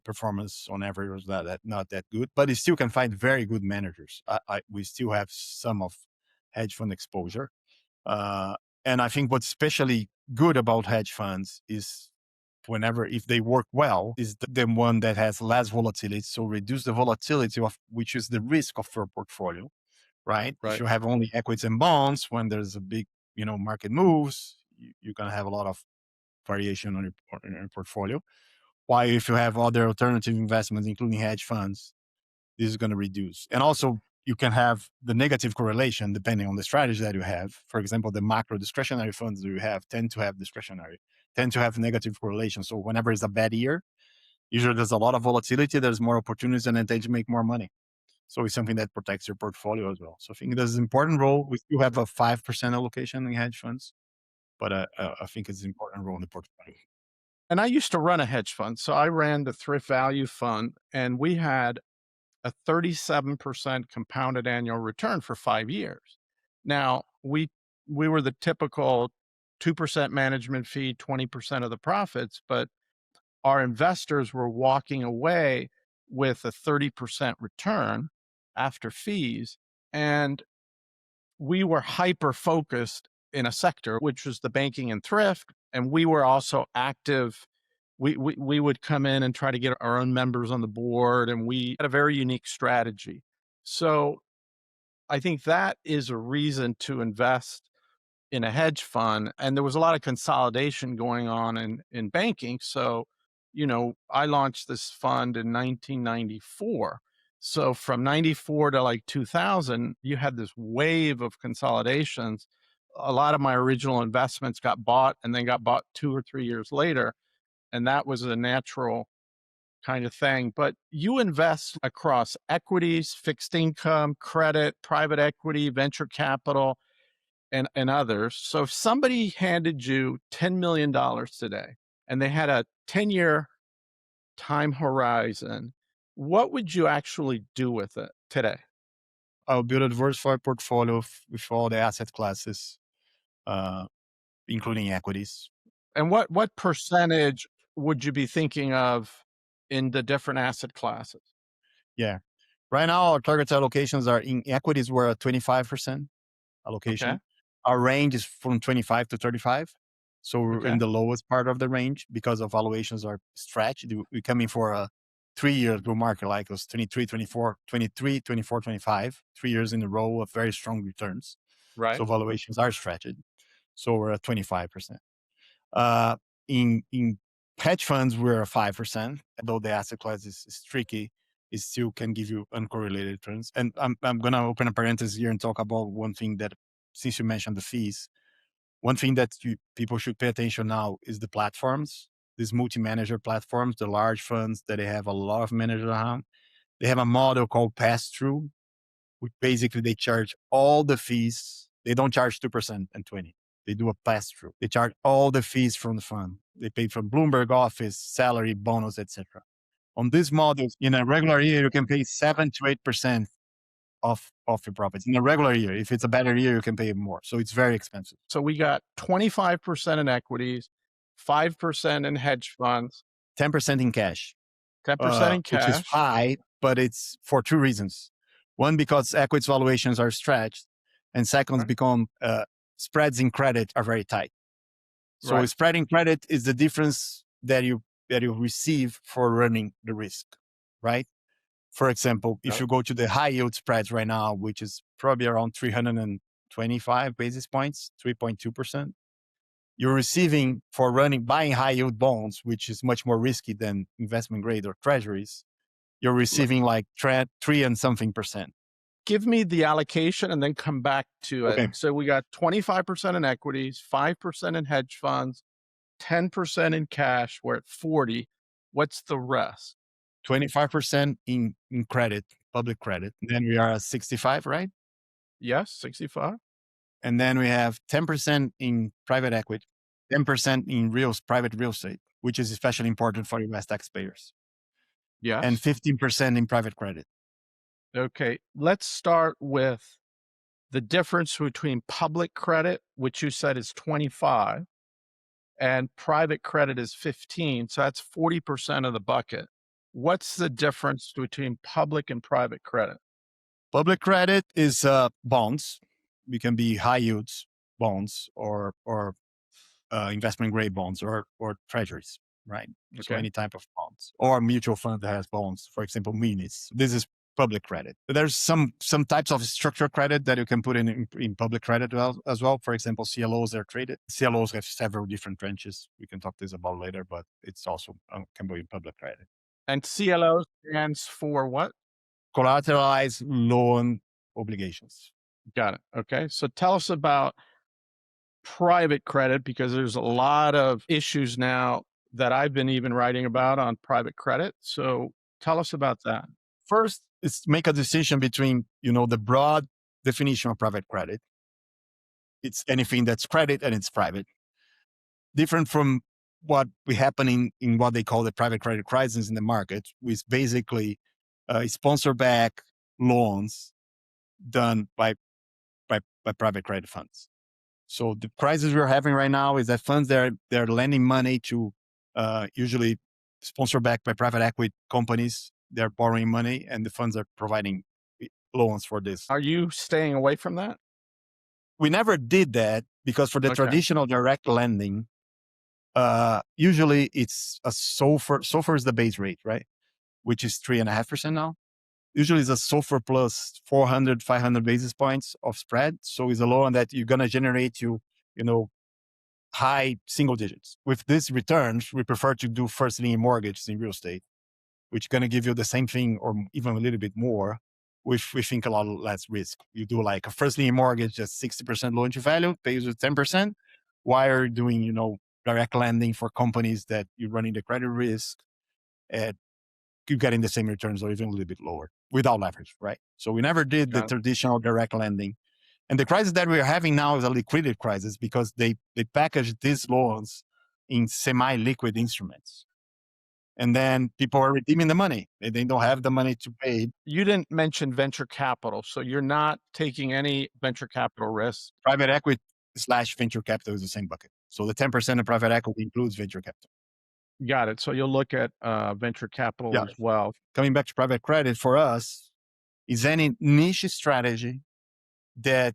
Speaker 2: performance on average was not that good, but you still can find very good managers. We still have some of hedge fund exposure. And I think what's especially good about hedge funds is if they work well, is the one that has less volatility. So reduce the volatility of, which is the risk of your portfolio, right? If
Speaker 1: Right.
Speaker 2: you have only equities and bonds, when there's a big, market moves, you're going to have a lot of variation on your portfolio. While if you have other alternative investments, including hedge funds, this is going to reduce. And also, you can have the negative correlation depending on the strategy that you have. For example, the macro discretionary funds that you have tend to have negative correlation. So whenever it's a bad year, usually there's a lot of volatility, there's more opportunities, and then they make more money. So it's something that protects your portfolio as well. So I think there's an important role. We still have a 5% allocation in hedge funds, but I think it's an important role in the portfolio.
Speaker 1: And I used to run a hedge fund. So I ran the Thrift Value Fund, and we had a 37% compounded annual return for 5 years. Now, we were the typical 2% management fee, 20% of the profits, but our investors were walking away with a 30% return after fees. And we were hyper focused in a sector, which was the banking and thrift. And we were also active. We would come in and try to get our own members on the board, and we had a very unique strategy. So I think that is a reason to invest in a hedge fund. And there was a lot of consolidation going on in banking. So, I launched this fund in 1994. So from 94 to like 2000, you had this wave of consolidations. A lot of my original investments got bought and then got bought 2 or 3 years later. And that was a natural kind of thing. But you invest across equities, fixed income, credit, private equity, venture capital, and others. So if somebody handed you $10 million today and they had a 10-year time horizon, what would you actually do with it today?
Speaker 2: I'll build a diversified portfolio with all the asset classes, uh, including equities.
Speaker 1: And what percentage would you be thinking of in the different asset classes?
Speaker 2: Yeah. Right now, our target allocations are in equities. We're at 25%
Speaker 1: Okay.
Speaker 2: allocation. Our range is from 25 to 35. So we're in
Speaker 1: Okay.
Speaker 2: the lowest part of the range because of valuations are stretched. We're coming for a 3 year bull market, like it was 23, 24, 23, 24, 25, 3 years in a row of very strong returns.
Speaker 1: Right.
Speaker 2: So valuations are stretched. So we're at 25%. Uh, in hedge funds, we're at 5%. Though the asset class is tricky, it still can give you uncorrelated returns. And I'm gonna open a parenthesis here and talk about one thing that, since you mentioned the fees, one thing that people should pay attention now is the platforms. These multi-manager platforms, the large funds that they have a lot of managers around. They have a model called pass-through, which basically they charge all the fees. They don't charge 2% and 20. They do a pass-through. They charge all the fees from the fund. They pay from Bloomberg office, salary, bonus, etc. On these models, in a regular year, you can pay 7 to 8% of your profits. In a regular year, if it's a better year, you can pay more. So it's very expensive.
Speaker 1: So we got 25% in equities, 5% in hedge funds,
Speaker 2: 10% in cash,
Speaker 1: 10% in
Speaker 2: which is
Speaker 1: cash.
Speaker 2: high, but it's for two reasons. One, because equities valuations are stretched, and second,
Speaker 1: Right.
Speaker 2: become spreads in credit are very tight. So
Speaker 1: Right.
Speaker 2: spread in credit is the difference that you receive for running the risk, right? For example, if
Speaker 1: Right.
Speaker 2: you go to the high yield spreads right now, which is probably around 325 basis points, 3.2%, you're receiving for buying high yield bonds, which is much more risky than investment grade or treasuries. You're receiving like 3 and something percent.
Speaker 1: Give me the allocation and then come back to it.
Speaker 2: Okay.
Speaker 1: So we got 25% in equities, 5% in hedge funds, 10% in cash. We're at 40. What's the rest?
Speaker 2: 25% in credit, public credit. Then we are at 65, right?
Speaker 1: Yes, 65.
Speaker 2: And then we have 10% in private equity, 10% in private real estate, which is especially important for US taxpayers, and
Speaker 1: Yes.
Speaker 2: 15% in private credit.
Speaker 1: Okay, let's start with the difference between public credit, which you said is 25, and private credit is 15. So that's 40% of the bucket. What's the difference between public and private credit?
Speaker 2: Public credit is bonds. It can be high yields bonds or investment grade bonds or treasuries, right? So
Speaker 1: Okay.
Speaker 2: any type of bonds or mutual fund that has bonds, for example, munis. This is public credit. But there's some types of structured credit that you can put in public credit as well. For example, CLOs are traded. CLOs have several different branches. We can talk this about later, but it's also can be in public credit.
Speaker 1: And CLO stands for what?
Speaker 2: Collateralized loan obligations.
Speaker 1: Got it. Okay. So tell us about private credit because there's a lot of issues now that I've been even writing about on private credit. So tell us about that.
Speaker 2: First, is make a decision between, the broad definition of private credit. It's anything that's credit and it's private. Different from what we happening in what they call the private credit crisis in the market, which basically sponsor-backed loans done by private credit funds. So the crisis we're having right now is that funds they're lending money to usually sponsor-backed by private equity companies. They're borrowing money, and the funds are providing loans for this.
Speaker 1: Are you staying away from that?
Speaker 2: We never did that because for the
Speaker 1: Okay.
Speaker 2: traditional direct lending, usually it's a SOFR. SOFR is the base rate, right? Which is 3.5% now. Usually it's a SOFR plus 400, 500 basis points of spread. So it's a loan that you're going to generate high single digits. With these returns, we prefer to do first lien mortgages in real estate, which is going to give you the same thing or even a little bit more, which we think a lot less risk. You do like a first lien mortgage that's 60% loan to value, pays you 10%, while you're doing, direct lending for companies that you're running the credit risk and you're getting the same returns or even a little bit lower without leverage, right? So we never did the
Speaker 1: Got it.
Speaker 2: traditional direct lending. And the crisis that we're having now is a liquidity crisis because they package these loans in semi-liquid instruments. And then people are redeeming the money. They don't have the money to pay.
Speaker 1: You didn't mention venture capital. So you're not taking any venture capital risk.
Speaker 2: Private equity / venture capital is the same bucket. So the 10% of private equity includes venture capital.
Speaker 1: Got it. So you'll look at venture capital
Speaker 2: Yeah.
Speaker 1: as well.
Speaker 2: Coming back to private credit for us is any niche strategy that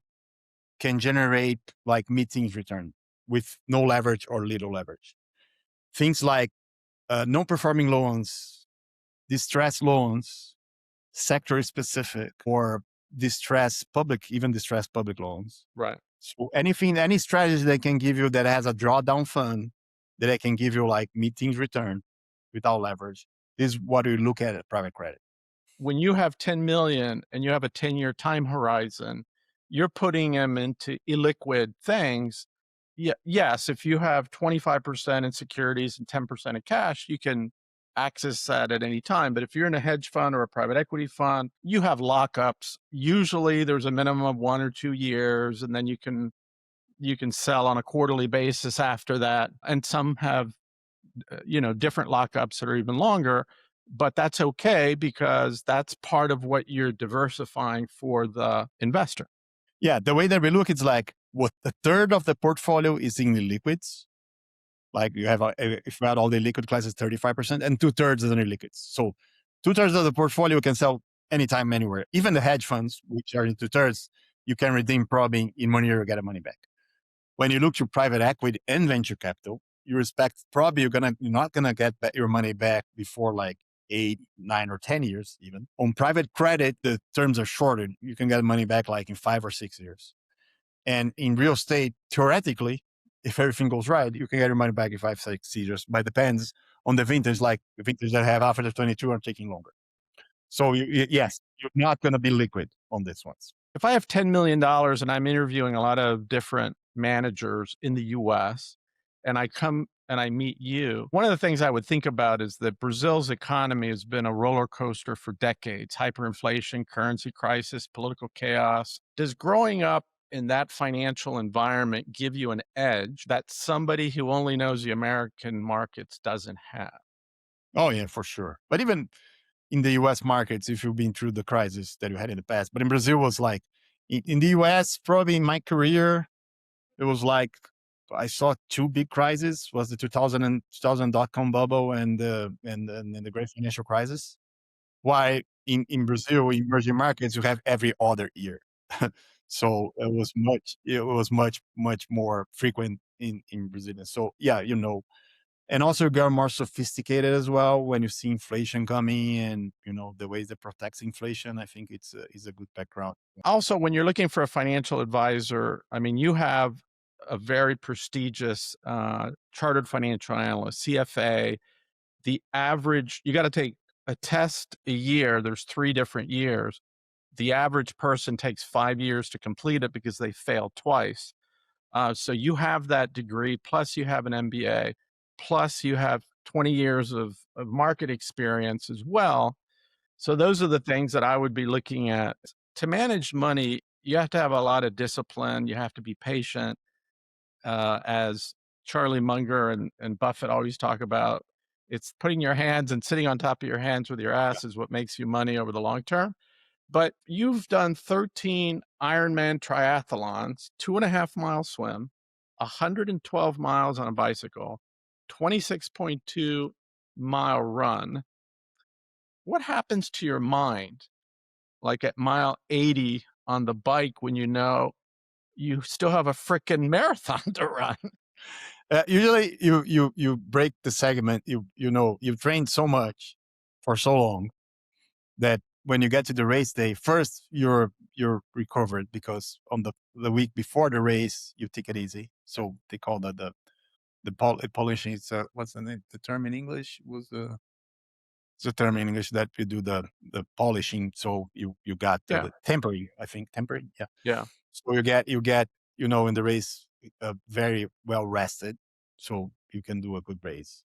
Speaker 2: can generate like mid-teens return with no leverage or little leverage. Things like non-performing loans, distressed loans, sector specific, or distressed public loans.
Speaker 1: Right.
Speaker 2: So any strategy that can give you that has a drawdown fund that I can give you like mid-teens return without leverage is what we look at private credit.
Speaker 1: When you have 10 million and you have a 10-year time horizon, you're putting them into illiquid things. Yes, if you have 25% in securities and 10% in cash, you can access that at any time. But if you're in a hedge fund or a private equity fund, you have lockups. Usually there's a minimum of 1 or 2 years, and then you can sell on a quarterly basis after that. And some have different lockups that are even longer, but that's okay because that's part of what you're diversifying for the investor.
Speaker 2: Yeah, the way that we look, it's like what a third of the portfolio is in the liquids. Like you have, if you add all the liquid classes, 35%, and 2/3 is in illiquids. So 2/3 of the portfolio can sell anytime, anywhere. Even the hedge funds, which are in 2/3, you can redeem probably in 1 year or get the money back. When you look to private equity and venture capital, you expect probably you're not gonna get your money back before like 8, 9, or 10 years even. On private credit, the terms are shorter. You can get money back like in 5 or 6 years. And in real estate, theoretically, if everything goes right, you can get your money back in 5, 6 years. But it depends on the vintage. Like the vintage that have after the 22 are taking longer. So yes, you're not going to be liquid on this ones.
Speaker 1: If I have $10 million and I'm interviewing a lot of different managers in the US and I come and I meet you, one of the things I would think about is that Brazil's economy has been a roller coaster for decades, hyperinflation, currency crisis, political chaos. Does growing up in that financial environment give you an edge that somebody who only knows the American markets doesn't have?
Speaker 2: Oh yeah, for sure. But even in the US markets if you've been through the crisis that you had in the past. But in Brazil was like in the US, probably in my career, it was like I saw two big crises was the 2000 dot-com bubble and the great financial crisis. Why in Brazil, emerging markets, you have every other year. So it was much more frequent in Brazil. So yeah, and also you get more sophisticated as well when you see inflation coming and the ways that protects inflation. I think is a good background.
Speaker 1: Also, when you're looking for a financial advisor, I mean, you have a very prestigious chartered financial analyst, CFA. The average, you got to take a test a year. There's 3 different years. The average person takes 5 years to complete it because they failed twice. So you have that degree, plus you have an MBA, plus you have 20 years of market experience as well. So those are the things that I would be looking at. To manage money, you have to have a lot of discipline. You have to be patient. As Charlie Munger and Buffett always talk about, it's putting your hands and sitting on top of your hands with your
Speaker 2: Yeah.
Speaker 1: ass is what makes you money over the long term. But you've done 13 Ironman triathlons, 2.5 mile swim, 112 miles on a bicycle, 26.2 mile run. What happens to your mind, like at mile 80 on the bike, when you still have a freaking marathon to run?
Speaker 2: Usually you break the segment. You've trained so much for so long that when you get to the race day, first you're recovered because on the week before the race you take it easy. So they call that the polishing. It's what's the name? The term in English was it's a term in English that you do the polishing. So you got
Speaker 1: Yeah,
Speaker 2: the temporary. I think temporary. Yeah.
Speaker 1: yeah.
Speaker 2: So you get in the race very well rested, so you can do a good race.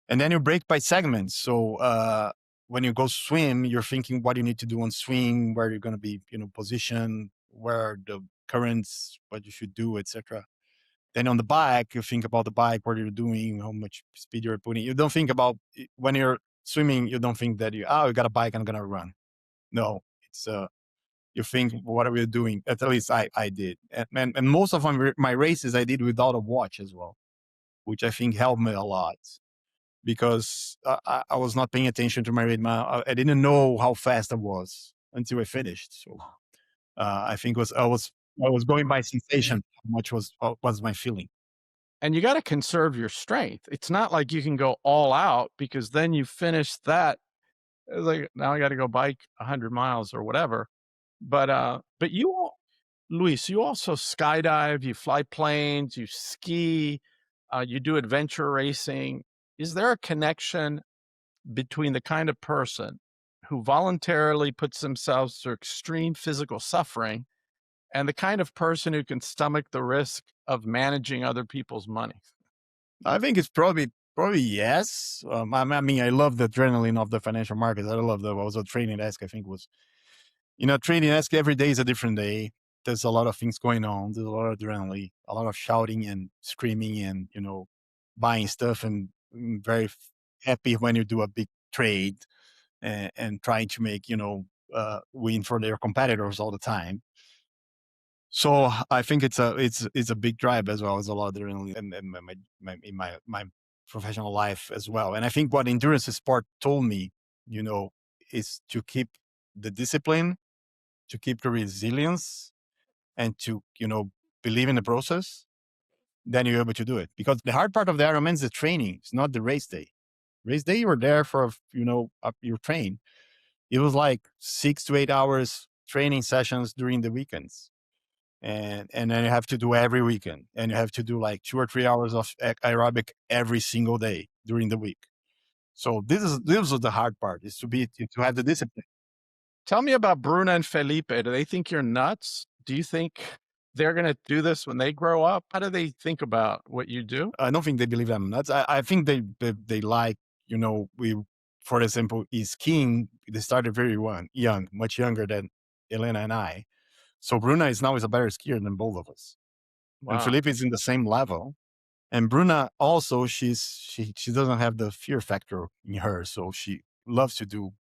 Speaker 2: And then you break by segments. So when you go swim, you're thinking what you need to do on swim, where you're going to be, position, where the currents, what you should do, etc. Then on the bike, you think about the bike, what you're doing, how much speed you're putting. You don't think about when you're swimming. You don't think that you got a bike, I'm gonna run. No, it's you think what are we doing? At least I did, and most of my races I did without a watch as well, which I think helped me a lot because I was not paying attention to my rhythm. I didn't know how fast I was until I finished. So I think I was going by sensation. How much was my feeling?
Speaker 1: And you got to conserve your strength. It's not like you can go all out because then you finish that. It's like, now I got to go bike 100 miles or whatever. But Luis, you also skydive, you fly planes, you ski, you do adventure racing. Is there a connection between the kind of person who voluntarily puts themselves through extreme physical suffering and the kind of person who can stomach the risk of managing other people's money?
Speaker 2: I think it's probably yes. I mean, I love the adrenaline of the financial markets. I love the also trading desk. I think was trading desk every day is a different day. There's a lot of things going on. There's a lot of adrenaline, a lot of shouting and screaming, and buying stuff, and very happy when you do a big trade and trying to make win for their competitors all the time. So I think it's a big drive as well as a lot of adrenaline and in my professional life as well. And I think what endurance sport told me, is to keep the discipline, to keep the resilience, and to believe in the process. Then you're able to do it because the hard part of the Ironman is the training. It's not the race day. Race day, you were there for your train. It was like 6 to 8 hours training sessions during the weekends and then you have to do every weekend and you have to do like 2 or 3 hours of aerobic every single day during the week. So this is the hard part is to have the discipline.
Speaker 1: Tell me about Bruna and Felipe. Do they think you're nuts? Do you think they're going to do this when they grow up? How do they think about what you do?
Speaker 2: I don't think they believe I'm nuts. I think they like, we, for example, is skiing. They started very young, much younger than Elena and I. So Bruna is a better skier than both of us. And
Speaker 1: Wow.
Speaker 2: Felipe is in the same level. And Bruna also, she doesn't have the fear factor in her. So loves to do,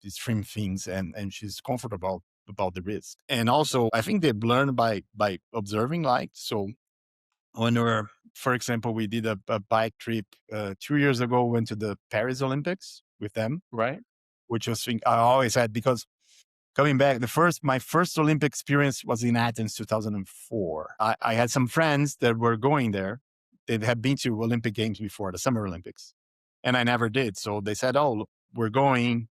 Speaker 2: extreme things, and she's comfortable about the risk. And also, I think they've learned by observing. Like, so when we're, for example, we did a bike trip 2 years ago. Went to the Paris Olympics with them,
Speaker 1: Right.
Speaker 2: which was thing I always had because coming back, my first Olympic experience was in Athens, 2004. I had some friends that were going there. They had been to Olympic Games before, the Summer Olympics, and I never did. So they said, "Oh, look, we're going,"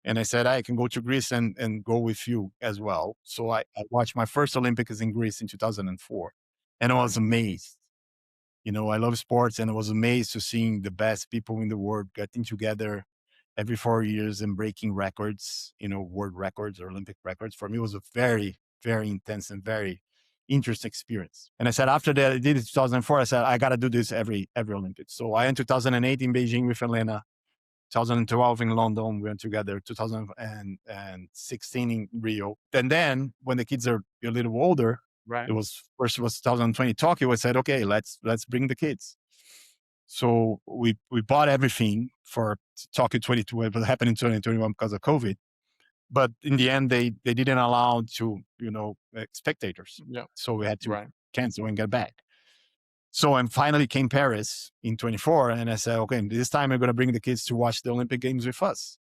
Speaker 2: and I said, "I can go to Greece and go with you as well." So I watched my first Olympics in Greece in 2004, and I was amazed. I love sports, and I was amazed to seeing the best people in the world getting together every 4 years and breaking records, world records or Olympic records. For me, it was a very, very intense and very interesting experience. And I said, after that, I did it in 2004. I said, I got to do this every Olympics. So I in 2008 in Beijing with Elena, 2012 in London, we went together, 2016 in Rio. And then when the kids are a little older,
Speaker 1: Right.
Speaker 2: it was 2020 Tokyo. I said, okay, let's bring the kids. So we bought everything for Tokyo 22. It happened in 2021 because of COVID. But in the end, they didn't allow to, spectators.
Speaker 1: Yeah.
Speaker 2: So we had to
Speaker 1: Right.
Speaker 2: cancel and get back. So and finally came Paris in 24, and I said, okay, this time I'm going to bring the kids to watch the Olympic Games with us.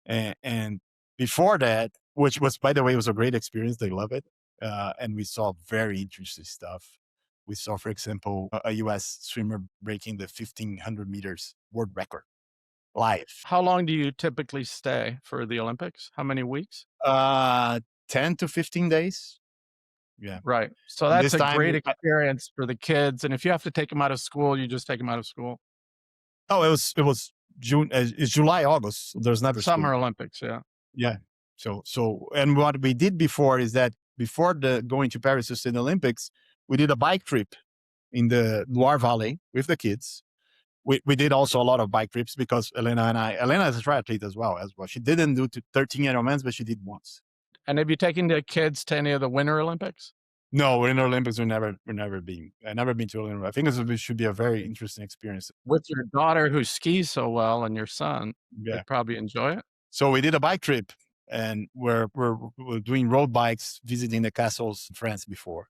Speaker 2: And before that, which was, by the way, was a great experience. They love it. And we saw very interesting stuff. We saw, for example, a US swimmer breaking the 1500 meters world record live.
Speaker 1: How long do you typically stay for the Olympics? How many weeks?
Speaker 2: 10 to 15 days. Yeah.
Speaker 1: Right. So
Speaker 2: And
Speaker 1: that's
Speaker 2: this
Speaker 1: a
Speaker 2: time,
Speaker 1: great experience for the kids. And if you have to take them out of school, you just take them out of school.
Speaker 2: it was June, it's July, August. So there's never school.
Speaker 1: Summer Olympics. Yeah.
Speaker 2: Yeah. And what we did before is that before the going to Paris to see the Olympics, we did a bike trip in the Loire Valley with the kids. We did also a lot of bike trips because Elena is a triathlete as well. She didn't do 13 Ironmans, but she did once.
Speaker 1: And have you taken the kids to any of the Winter Olympics?
Speaker 2: No, we're in the Olympics. I've never been to Olympics. I think it should be a very interesting experience.
Speaker 1: With your daughter who skis so well and your son,
Speaker 2: Yeah.
Speaker 1: they'd probably enjoy it.
Speaker 2: So we did a bike trip, and we're doing road bikes, visiting the castles in France before.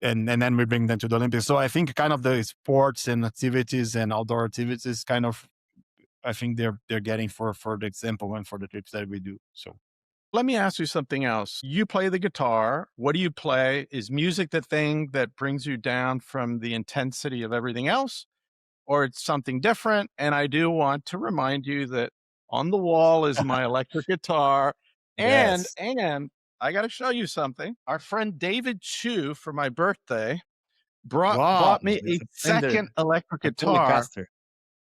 Speaker 2: And then we bring them to the Olympics. So I think kind of the sports and activities and outdoor activities kind of, I think they're getting for the example and for the trips that we do. So
Speaker 1: Let me ask you something else. You play the guitar. What do you play? Is music the thing that brings you down from the intensity of everything else, or it's something different? And I do want to remind you that on the wall is my electric guitar. And
Speaker 2: yes.
Speaker 1: I got to show you something. Our friend David Chu, for my birthday, bought
Speaker 2: Wow.
Speaker 1: me
Speaker 2: It's
Speaker 1: a
Speaker 2: a Fender,
Speaker 1: second electric
Speaker 2: a
Speaker 1: guitar.
Speaker 2: Telecaster.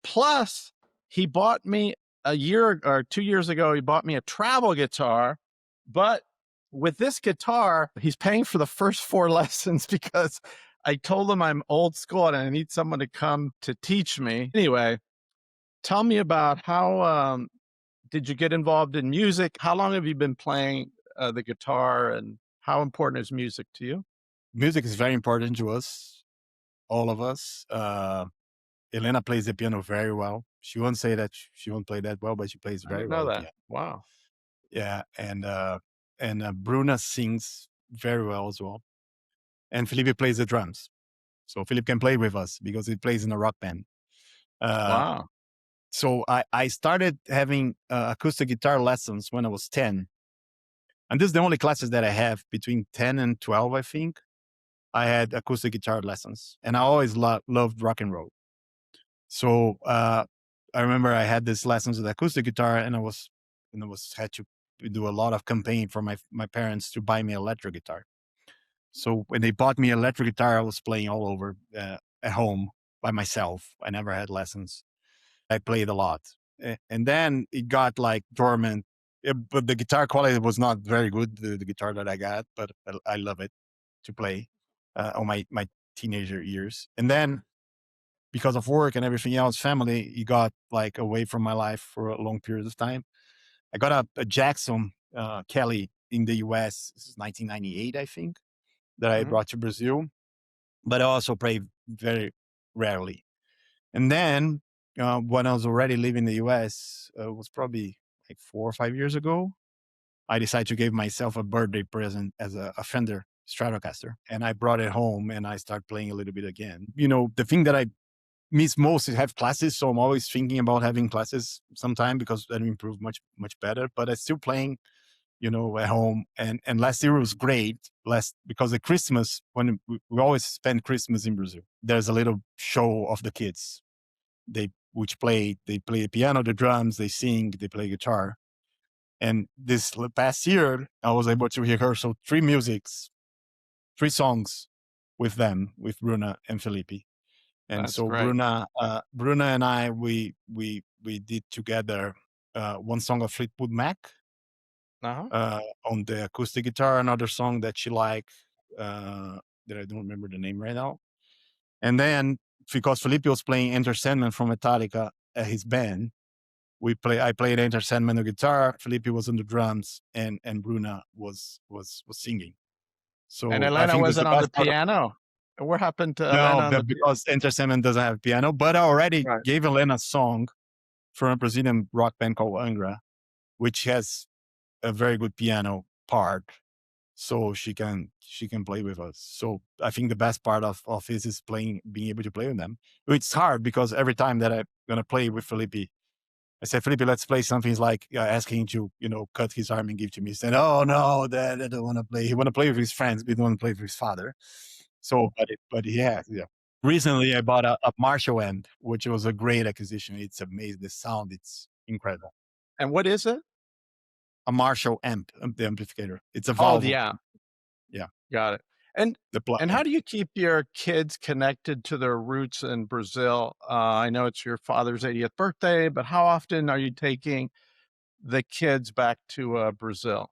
Speaker 1: Plus, he bought me a year or 2 years ago, he bought me a travel guitar. But with this guitar, he's paying for the first 4 lessons because I told him I'm old school and I need someone to come to teach me. Anyway, tell me about how did you get involved in music? How long have you been playing the guitar, and how important is music to you?
Speaker 2: Music is very important to us, all of us. Elena plays the piano very well. She won't say that she won't play that well, but she plays
Speaker 1: I
Speaker 2: very
Speaker 1: didn't
Speaker 2: well
Speaker 1: know
Speaker 2: the
Speaker 1: that.
Speaker 2: piano.
Speaker 1: Wow.
Speaker 2: Yeah, and Bruna sings very well as well. And Felipe plays the drums. So Philip can play with us because he plays in a rock band. Uh,
Speaker 1: Wow.
Speaker 2: so I started having acoustic guitar lessons when I was 10. And this is the only classes that I have between 10 and 12, I think. I had acoustic guitar lessons, and I always loved rock and roll. So I remember I had these lessons with acoustic guitar, and I had to do a lot of campaign for my parents to buy me an electric guitar. So when they bought me an electric guitar, I was playing all over at home by myself. I never had lessons. I played a lot. And then it got like dormant. But the guitar quality was not very good, the guitar that I got, but I love it to play on my teenager years. And then because of work and everything else, family, it got like away from my life for a long period of time. I got a Jackson Kelly in the US. This is 1998, I think, that I
Speaker 1: Mhm.
Speaker 2: brought to Brazil, but I also play very rarely. And then when I was already living in the US, it was probably like 4 or 5 years ago. I decided to give myself a birthday present as a Fender Stratocaster, and I brought it home and I started playing a little bit again. The thing that I miss most is have classes, so I'm always thinking about having classes sometime because that improve much better. But I'm still playing, at home. And last year was great. Because at Christmas, when we always spend Christmas in Brazil, there's a little show of the kids. They play the piano, the drums, they sing, they play guitar. And this past year, I was able to rehearse 3 songs with them, with Bruna and Felipe. And
Speaker 1: That's
Speaker 2: so
Speaker 1: great.
Speaker 2: Bruna and I, we did together one song of Fleetwood Mac on the acoustic guitar, another song that she liked that I don't remember the name right now. And then because Felipe was playing Enter Sandman from Metallica at his band, I played Enter Sandman on guitar, Felipe was on the drums, and Bruna was singing.
Speaker 1: And
Speaker 2: So I
Speaker 1: Elena
Speaker 2: think that's the
Speaker 1: wasn't on the
Speaker 2: best part.
Speaker 1: piano. What happened to
Speaker 2: No,
Speaker 1: Elena on the
Speaker 2: but
Speaker 1: piano?
Speaker 2: because Enter Sandman doesn't have piano, but I already
Speaker 1: Right.
Speaker 2: gave Elena a song from a Brazilian rock band called Angra, which has a very good piano part, so she can play with us. So I think the best part of this is being able to play with them. It's hard because every time that I'm gonna play with Felipe, I said, Felipe, let's play something. He's like asking to, cut his arm and give to me. He said, oh no, Dad, I don't want to play. He want to play with his friends, but he don't want to play with his father. So, but yeah. Recently, I bought a Marshall amp, which was a great acquisition. It's amazing. The sound, it's incredible.
Speaker 1: And what is it?
Speaker 2: A Marshall amp, the amplificator. It's a
Speaker 1: Oh,
Speaker 2: valve.
Speaker 1: the amp.
Speaker 2: Yeah.
Speaker 1: Got it. And
Speaker 2: The plug.
Speaker 1: and how do you keep your kids connected to their roots in Brazil? I know it's your father's 80th birthday, but how often are you taking the kids back to Brazil?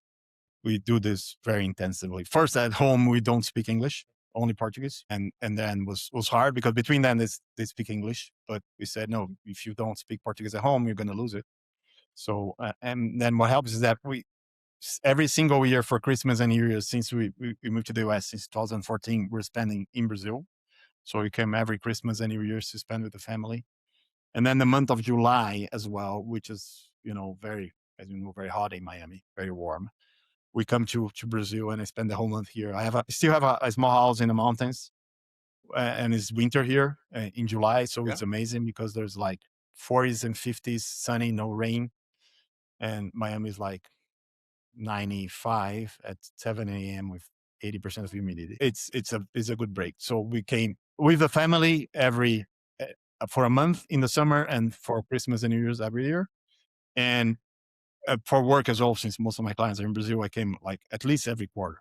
Speaker 2: We do this very intensively. First, at home, we don't speak English, only Portuguese, and then was hard because between them they speak English, but we said no. If you don't speak Portuguese at home, you're going to lose it. So and then what helps is that we every single year for Christmas and New Year's since we moved to the US since 2014, we're spending in Brazil. So we come every Christmas and New Year's to spend with the family, and then the month of July as well, which is very, as you know, very hot in Miami, very warm. We come to Brazil and I spend the whole month here. I still have a small house in the mountains, and it's winter here in July, so
Speaker 1: Yeah.
Speaker 2: it's amazing because there's like 40s and 50s, sunny, no rain, and Miami is like 95 at 7 a.m. with 80% of humidity. It's a good break. So we came with the family for a month in the summer and for Christmas and New Year's every year, and for work as well. Since most of my clients are in Brazil, I came like at least every quarter,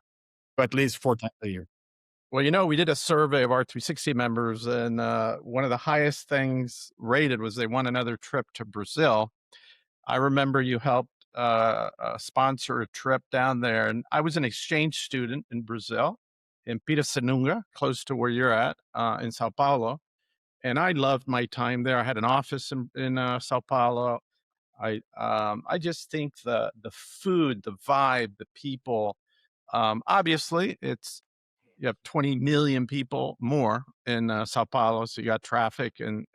Speaker 2: at least 4 times a year.
Speaker 1: Well, we did a survey of our 360 members, and one of the highest things rated was they want another trip to Brazil. I remember you helped sponsor a trip down there, and I was an exchange student in Brazil, in Pirassununga, close to where you're at, in Sao Paulo, and I loved my time there. I had an office in Sao Paulo. I just think the food, the vibe, the people. Obviously, you have 20 million people more in Sao Paulo, so you got traffic and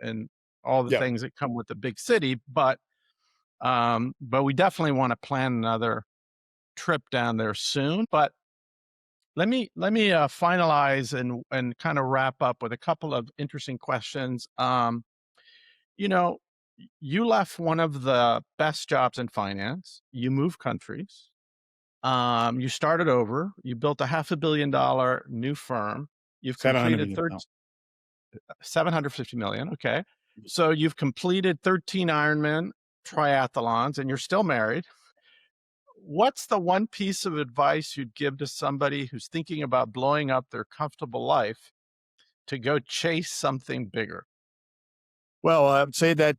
Speaker 1: all the
Speaker 2: Yeah.
Speaker 1: things that come with the big city. But we definitely want to plan another trip down there soon. But let me finalize and kind of wrap up with a couple of interesting questions. You know, you left one of the best jobs in finance. You moved countries. You started over. You built a $500 million new firm. You've
Speaker 2: 700
Speaker 1: completed
Speaker 2: million now.
Speaker 1: 750 million. Okay. So you've completed 13 Ironman triathlons and you're still married. What's the one piece of advice you'd give to somebody who's thinking about blowing up their comfortable life to go chase something bigger?
Speaker 2: Well, I would say that,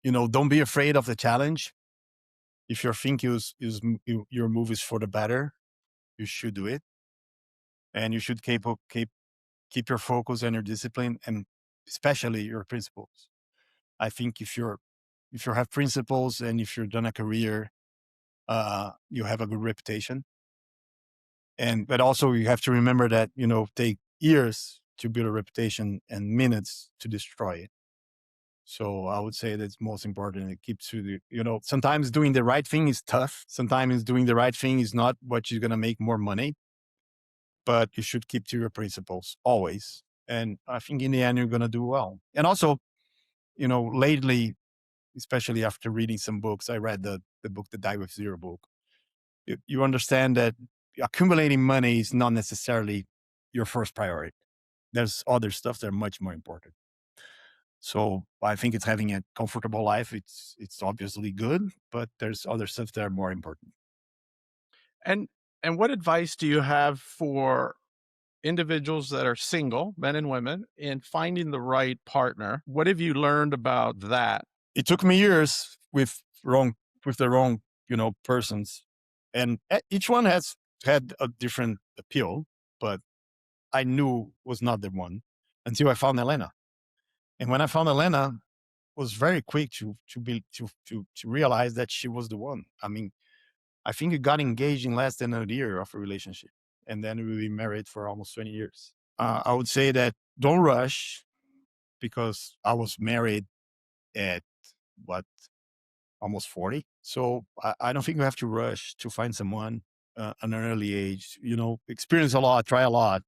Speaker 2: don't be afraid of the challenge. If your think your move is for the better, you should do it. And you should keep your focus and your discipline, and especially your principles. I think if you have principles and if you've done a career, you have a good reputation. But also you have to remember that, take years to build a reputation and minutes to destroy it. So I would say that's most important. It keeps you, sometimes doing the right thing is tough. Sometimes doing the right thing is not what you're going to make more money, but you should keep to your principles always. And I think in the end, you're going to do well. And also, lately, especially after reading some books, I read the book, The Die with Zero book. You understand that accumulating money is not necessarily your first priority. There's other stuff that are much more important. So I think it's having a comfortable life. It's obviously good, but there's other stuff that are more important.
Speaker 1: And what advice do you have for individuals that are single, men and women, in finding the right partner? What have you learned about that?
Speaker 2: It took me years with the wrong, persons, and each one has had a different appeal, but I knew was not the one until I found Elena. And when I found Elena, was very quick to realize that she was the one. I mean, I think we got engaged in less than a year of a relationship, and then we were married for almost 20 years. I would say that don't rush, because I was married at what, almost 40. So I don't think you have to rush to find someone at an early age. Experience a lot, try a lot,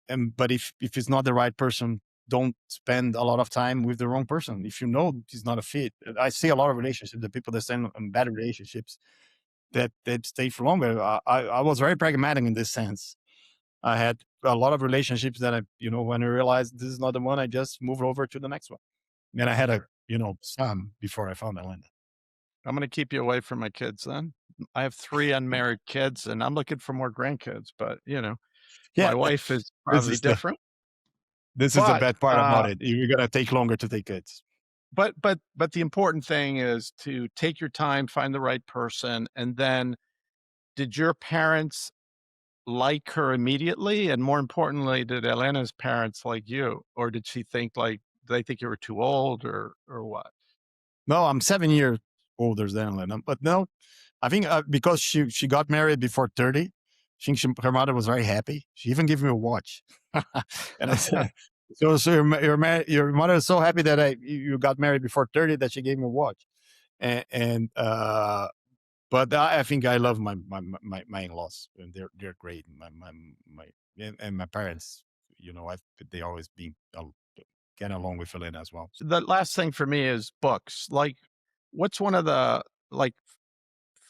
Speaker 2: but if it's not the right person, don't spend a lot of time with the wrong person. If you know it's not a fit, I see a lot of relationships, the people that stay in bad relationships that stay for longer. I was very pragmatic in this sense. I had a lot of relationships that when I realized this is not the one, I just moved over to the next one. And I had a,
Speaker 1: Sure.
Speaker 2: son before I found Atlanta.
Speaker 1: I'm going to keep you away from my kids then. I have 3 unmarried kids and I'm looking for more grandkids, but
Speaker 2: Yeah,
Speaker 1: my wife is
Speaker 2: this
Speaker 1: probably
Speaker 2: is the
Speaker 1: different.
Speaker 2: this is the
Speaker 1: But
Speaker 2: bad part about it. You're gonna take longer to take it.
Speaker 1: but the important thing is to take your time, find the right person, and then did your parents like her immediately? And more importantly, did Elena's parents like you? Or did she think like, do they think you were too old or what?
Speaker 2: No, I'm 7 years older than Atlanta, but no, I think because she got married before 30. I think her mother was very happy. She even gave me a watch, and I said, "So your mother is so happy that you got married before 30 that she gave me a watch." And but I think I love my in-laws, and they're great. My and my parents, they always been get along with Elena as well.
Speaker 1: The last thing for me is books. Like, what's one of the like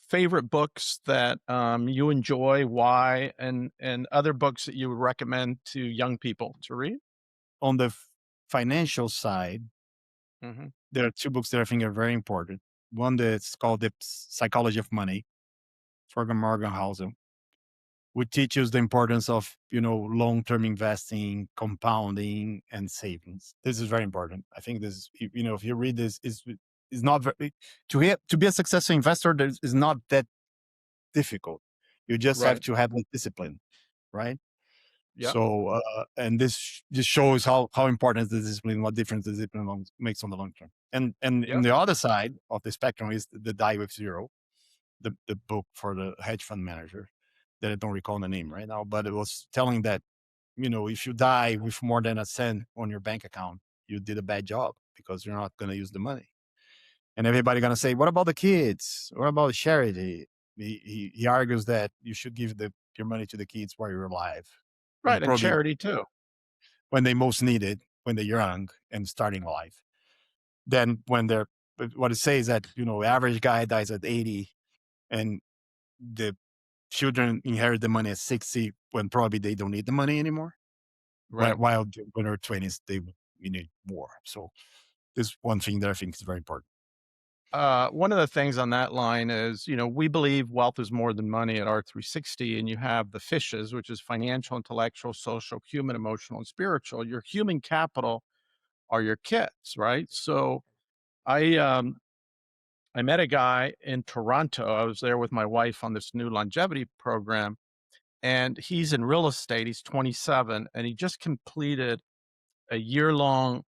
Speaker 1: favorite books that you enjoy? Why? And other books that you would recommend to young people to read?
Speaker 2: On the financial side,
Speaker 1: Hmm.
Speaker 2: there are two books that I think are very important. One that's called The Psychology of Money, from Morgenhausen, which teaches the importance of, long-term investing, compounding, and savings. This is very important. I think this, if you read this, is not very, to be a successful investor, is not that difficult. You just have
Speaker 1: Right.
Speaker 2: to have the discipline, right?
Speaker 1: Yep.
Speaker 2: So, and this just shows how important the discipline, what difference the discipline makes on the long term. And in
Speaker 1: Yep.
Speaker 2: the other side of the spectrum is the Die with Zero, the book for the hedge fund manager that I don't recall the name right now, but it was telling that, if you die with more than a cent on your bank account, you did a bad job because you're not going to use the money. And everybody going to say, what about the kids? What about charity? He argues that you should give your money to the kids while you're alive, when
Speaker 1: Right. And
Speaker 2: probably
Speaker 1: charity too.
Speaker 2: when they most need it, when they're young and starting life. Then when they're, what it says that, average guy dies at 80, and the children inherit the money at 60, when probably they don't need the money anymore.
Speaker 1: Right.
Speaker 2: While when they're 20s, they need more. So this is one thing that I think is very important.
Speaker 1: One of the things on that line is, we believe wealth is more than money at R360, and you have the fishes, which is financial, intellectual, social, human, emotional, and spiritual. Your human capital are your kids, right? So I I met a guy in Toronto. I was there with my wife on this new longevity program, and he's in real estate. He's 27, and he just completed a year-long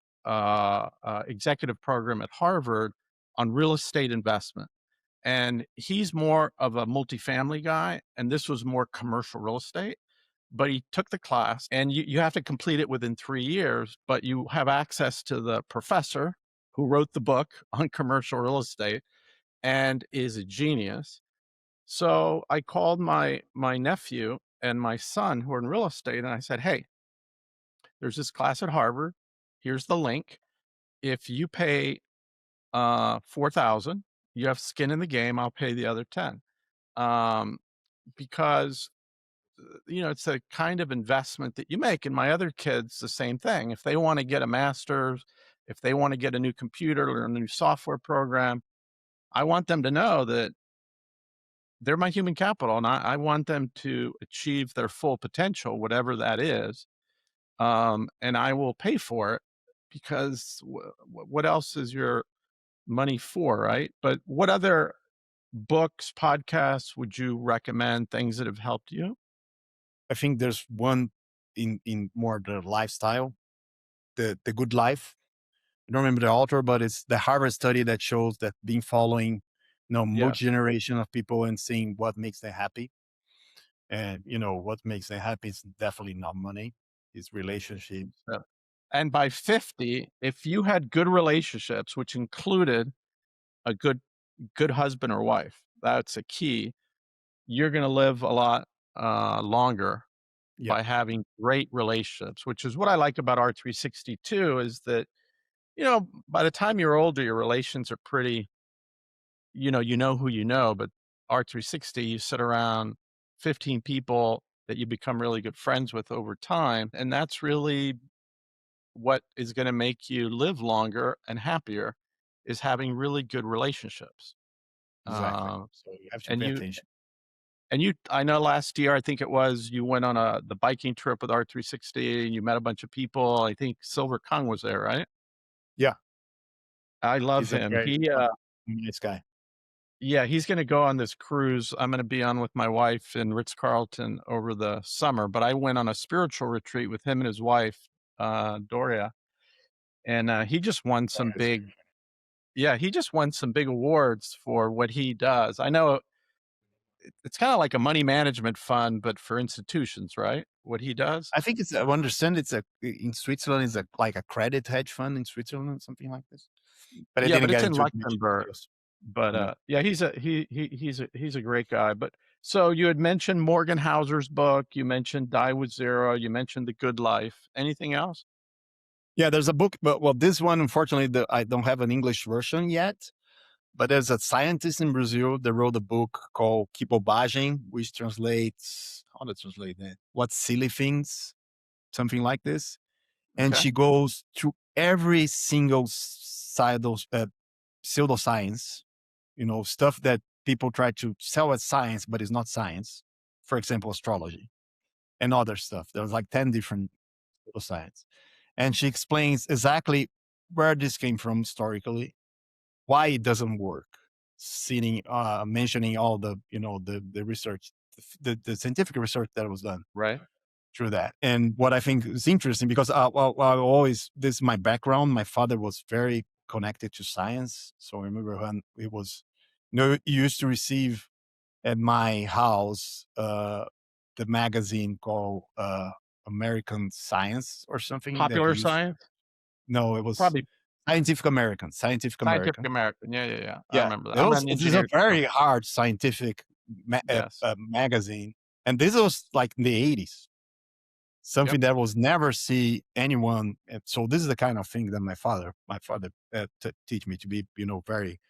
Speaker 1: executive program at Harvard on real estate investment. And he's more of a multifamily guy, and this was more commercial real estate. But he took the class, and you have to complete it within 3 years, but you have access to the professor who wrote the book on commercial real estate and is a genius. So I called my nephew and my son who are in real estate, and I said, "Hey, there's this class at Harvard. Here's the link. If you pay 4,000, you have skin in the game. I'll pay the other 10." Um, because it's a kind of investment that you make. And my other kids, the same thing. If they want to get a master's, if they want to get a new computer or a new software program, I want them to know that they're my human capital, and I want them to achieve their full potential, whatever that is. And I will pay for it because what else is your money for, right? But what other books, podcasts would you recommend? Things that have helped you?
Speaker 2: I think there's one in more the lifestyle, the good life. I don't remember the author, but it's the Harvard study that shows that being following,
Speaker 1: Yes.
Speaker 2: multi-generation of people and seeing what makes them happy. And what makes them happy is definitely not money, it's relationships.
Speaker 1: Yeah. And by 50, if you had good relationships, which included a good husband or wife, that's a key. You're going to live a lot longer
Speaker 2: Yeah,
Speaker 1: by having great relationships, which is what I like about R362 is that, by the time you're older, your relations are pretty, you know who you know, but R360, you sit around 15 people that you become really good friends with over time. And that's really what is going to make you live longer and happier is having really good relationships.
Speaker 2: exactly.
Speaker 1: Uh,
Speaker 2: So you have to
Speaker 1: and
Speaker 2: pay
Speaker 1: you
Speaker 2: attention.
Speaker 1: I know last year, I think it was, you went on the biking trip with R360 and you met a bunch of people. I think Silver Kung was there, right?
Speaker 2: Yeah,
Speaker 1: I love
Speaker 2: he's a
Speaker 1: him.
Speaker 2: very nice guy.
Speaker 1: Yeah, he's going to go on this cruise. I'm going to be on with my wife in Ritz Carlton over the summer, but I went on a spiritual retreat with him and his wife, Doria, and he just won some
Speaker 2: Very nice.
Speaker 1: big, yeah, he just won some big awards for what he does. I know it's kind of like a money management fund, but for institutions, right? What he does.
Speaker 2: I think I understand it's in Switzerland, it's like a credit hedge fund in Switzerland, something like this. But I
Speaker 1: Yeah,
Speaker 2: didn't
Speaker 1: but
Speaker 2: get
Speaker 1: it's in
Speaker 2: into much
Speaker 1: Luxembourg.
Speaker 2: details.
Speaker 1: But
Speaker 2: Yeah.
Speaker 1: yeah, he's a great guy. But so you had mentioned Morgan Hauser's book, you mentioned Die with Zero, you mentioned The Good Life. Anything else?
Speaker 2: Yeah, there's a book, but well, this one, unfortunately, I don't have an English version yet. But there's a scientist in Brazil that wrote a book called Que Bobagem, which translates, how to translate that? What silly things, something like this. And
Speaker 1: Okay.
Speaker 2: she goes through every single side of pseudoscience, stuff that people try to sell as science, but it's not science. For example, astrology and other stuff. There was like 10 different pseudoscience. And she explains exactly where this came from historically, why it doesn't work, sitting mentioning all the the research, the scientific research that was done
Speaker 1: Right.
Speaker 2: through that. And what I think is interesting, because I always, this is my background, my father was very connected to science. So I remember when it was, you used to receive at my house the magazine called American Science or something that
Speaker 1: Popular
Speaker 2: used,
Speaker 1: science?
Speaker 2: no, it was
Speaker 1: Probably
Speaker 2: Scientific
Speaker 1: Scientific
Speaker 2: American.
Speaker 1: American. Yeah, yeah, yeah. I
Speaker 2: Yeah,
Speaker 1: remember that.
Speaker 2: it
Speaker 1: I'm
Speaker 2: was,
Speaker 1: an
Speaker 2: it is a
Speaker 1: engineer, so
Speaker 2: very hard scientific
Speaker 1: yes.
Speaker 2: magazine, and this was like in the 80s,
Speaker 1: Yep.
Speaker 2: something that was never see anyone. And so this is the kind of thing that my father teach me to be, very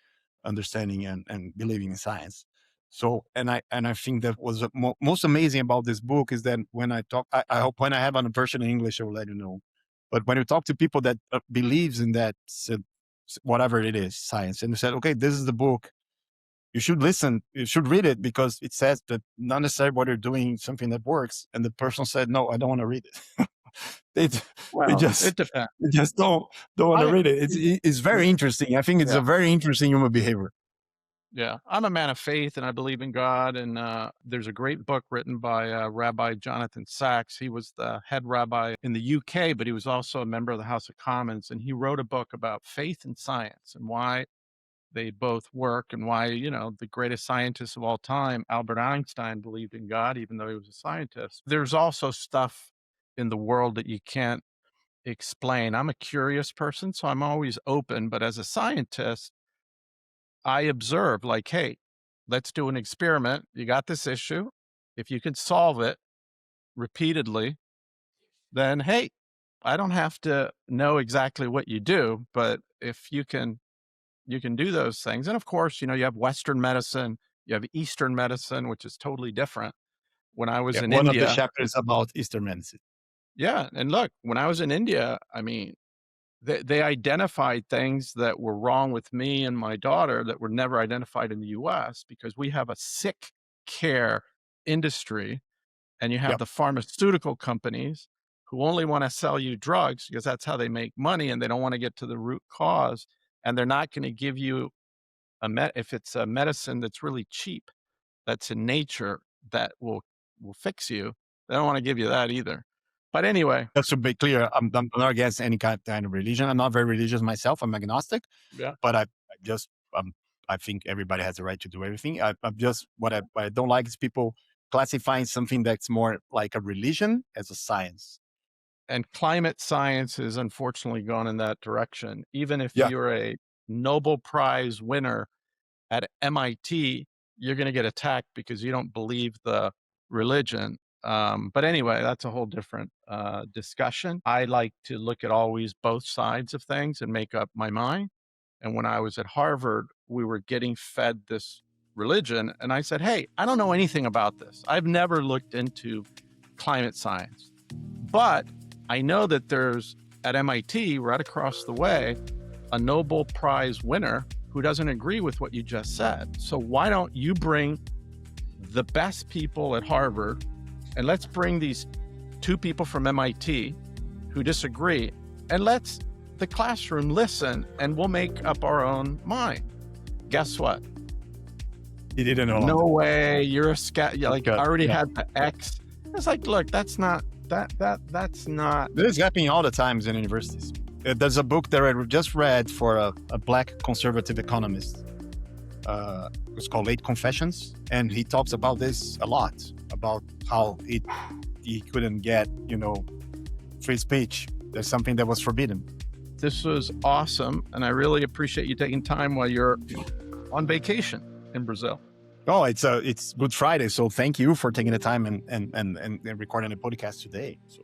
Speaker 2: understanding and believing in science. So, and I think that was most amazing about this book is that when I talk, I hope when I have a version in English, I will let you know. But when you talk to people that believes in that, whatever it is, science, and you said, okay, this is the book, you should listen, you should read it because it says that not necessarily what you're doing is something that works. And the person said, no, I don't want to read it. they, they
Speaker 1: Well,
Speaker 2: just,
Speaker 1: it depends.
Speaker 2: they just don't want to
Speaker 1: I
Speaker 2: read it. It's very interesting. I think it's
Speaker 1: Yeah.
Speaker 2: a very interesting human behavior.
Speaker 1: Yeah, I'm a man of faith and I believe in God. And there's a great book written by Rabbi Jonathan Sachs. He was the head rabbi in the UK, but he was also a member of the House of Commons. And he wrote a book about faith and science and why they both work and why, the greatest scientist of all time, Albert Einstein, believed in God, even though he was a scientist. There's also stuff in the world that you can't explain. I'm a curious person, so I'm always open. But as a scientist, I observe like, hey, let's do an experiment. You got this issue. If you can solve it repeatedly, then hey, I don't have to know exactly what you do, but if you can do those things. And of course, you know, you have Western medicine, you have Eastern medicine, which is totally different. When I was
Speaker 2: Yeah,
Speaker 1: in
Speaker 2: one of the
Speaker 1: India,
Speaker 2: chapters about Eastern medicine.
Speaker 1: yeah, and look, when I was in India, I mean, they identified things that were wrong with me and my daughter that were never identified in the US because we have a sick care industry, and you have
Speaker 2: Yep.
Speaker 1: the pharmaceutical companies who only want to sell you drugs because that's how they make money, and they don't want to get to the root cause, and they're not going to give you if it's a medicine that's really cheap, that's in nature, that will fix you. They don't want to give you that either. But anyway,
Speaker 2: Just to be clear, I'm not against any kind of religion. I'm not very religious myself. I'm agnostic,
Speaker 1: yeah.
Speaker 2: but I just I think everybody has the right to do everything. I'm just what I don't like is people classifying something that's more like a religion as a science.
Speaker 1: And climate science has unfortunately gone in that direction. Even if
Speaker 2: Yeah,
Speaker 1: you're a Nobel Prize winner at MIT, you're going to get attacked because you don't believe the religion. But anyway, that's a whole different discussion. I like to look at always both sides of things and make up my mind. And when I was at Harvard, we were getting fed this religion. And I said, hey, I don't know anything about this. I've never looked into climate science. But I know that there's at MIT, right across the way, a Nobel Prize winner who doesn't agree with what you just said. So why don't you bring the best people at Harvard, and let's bring these two people from MIT who disagree, and let's the classroom listen, and we'll make up our own mind. Guess what?
Speaker 2: he didn't know.
Speaker 1: No way. You're a scat. Like, I already
Speaker 2: Yeah.
Speaker 1: had the X. It's like, look, that's not. That's not.
Speaker 2: This is happening all the times in universities. There's a book that I just read for a black conservative economist. It's called Late Confessions, and he talks about this a lot, about how he couldn't get, free speech. There's something that was forbidden.
Speaker 1: This was awesome, and I really appreciate you taking time while you're on vacation in Brazil.
Speaker 2: Oh, it's Good Friday, so thank you for taking the time and recording the podcast today. So.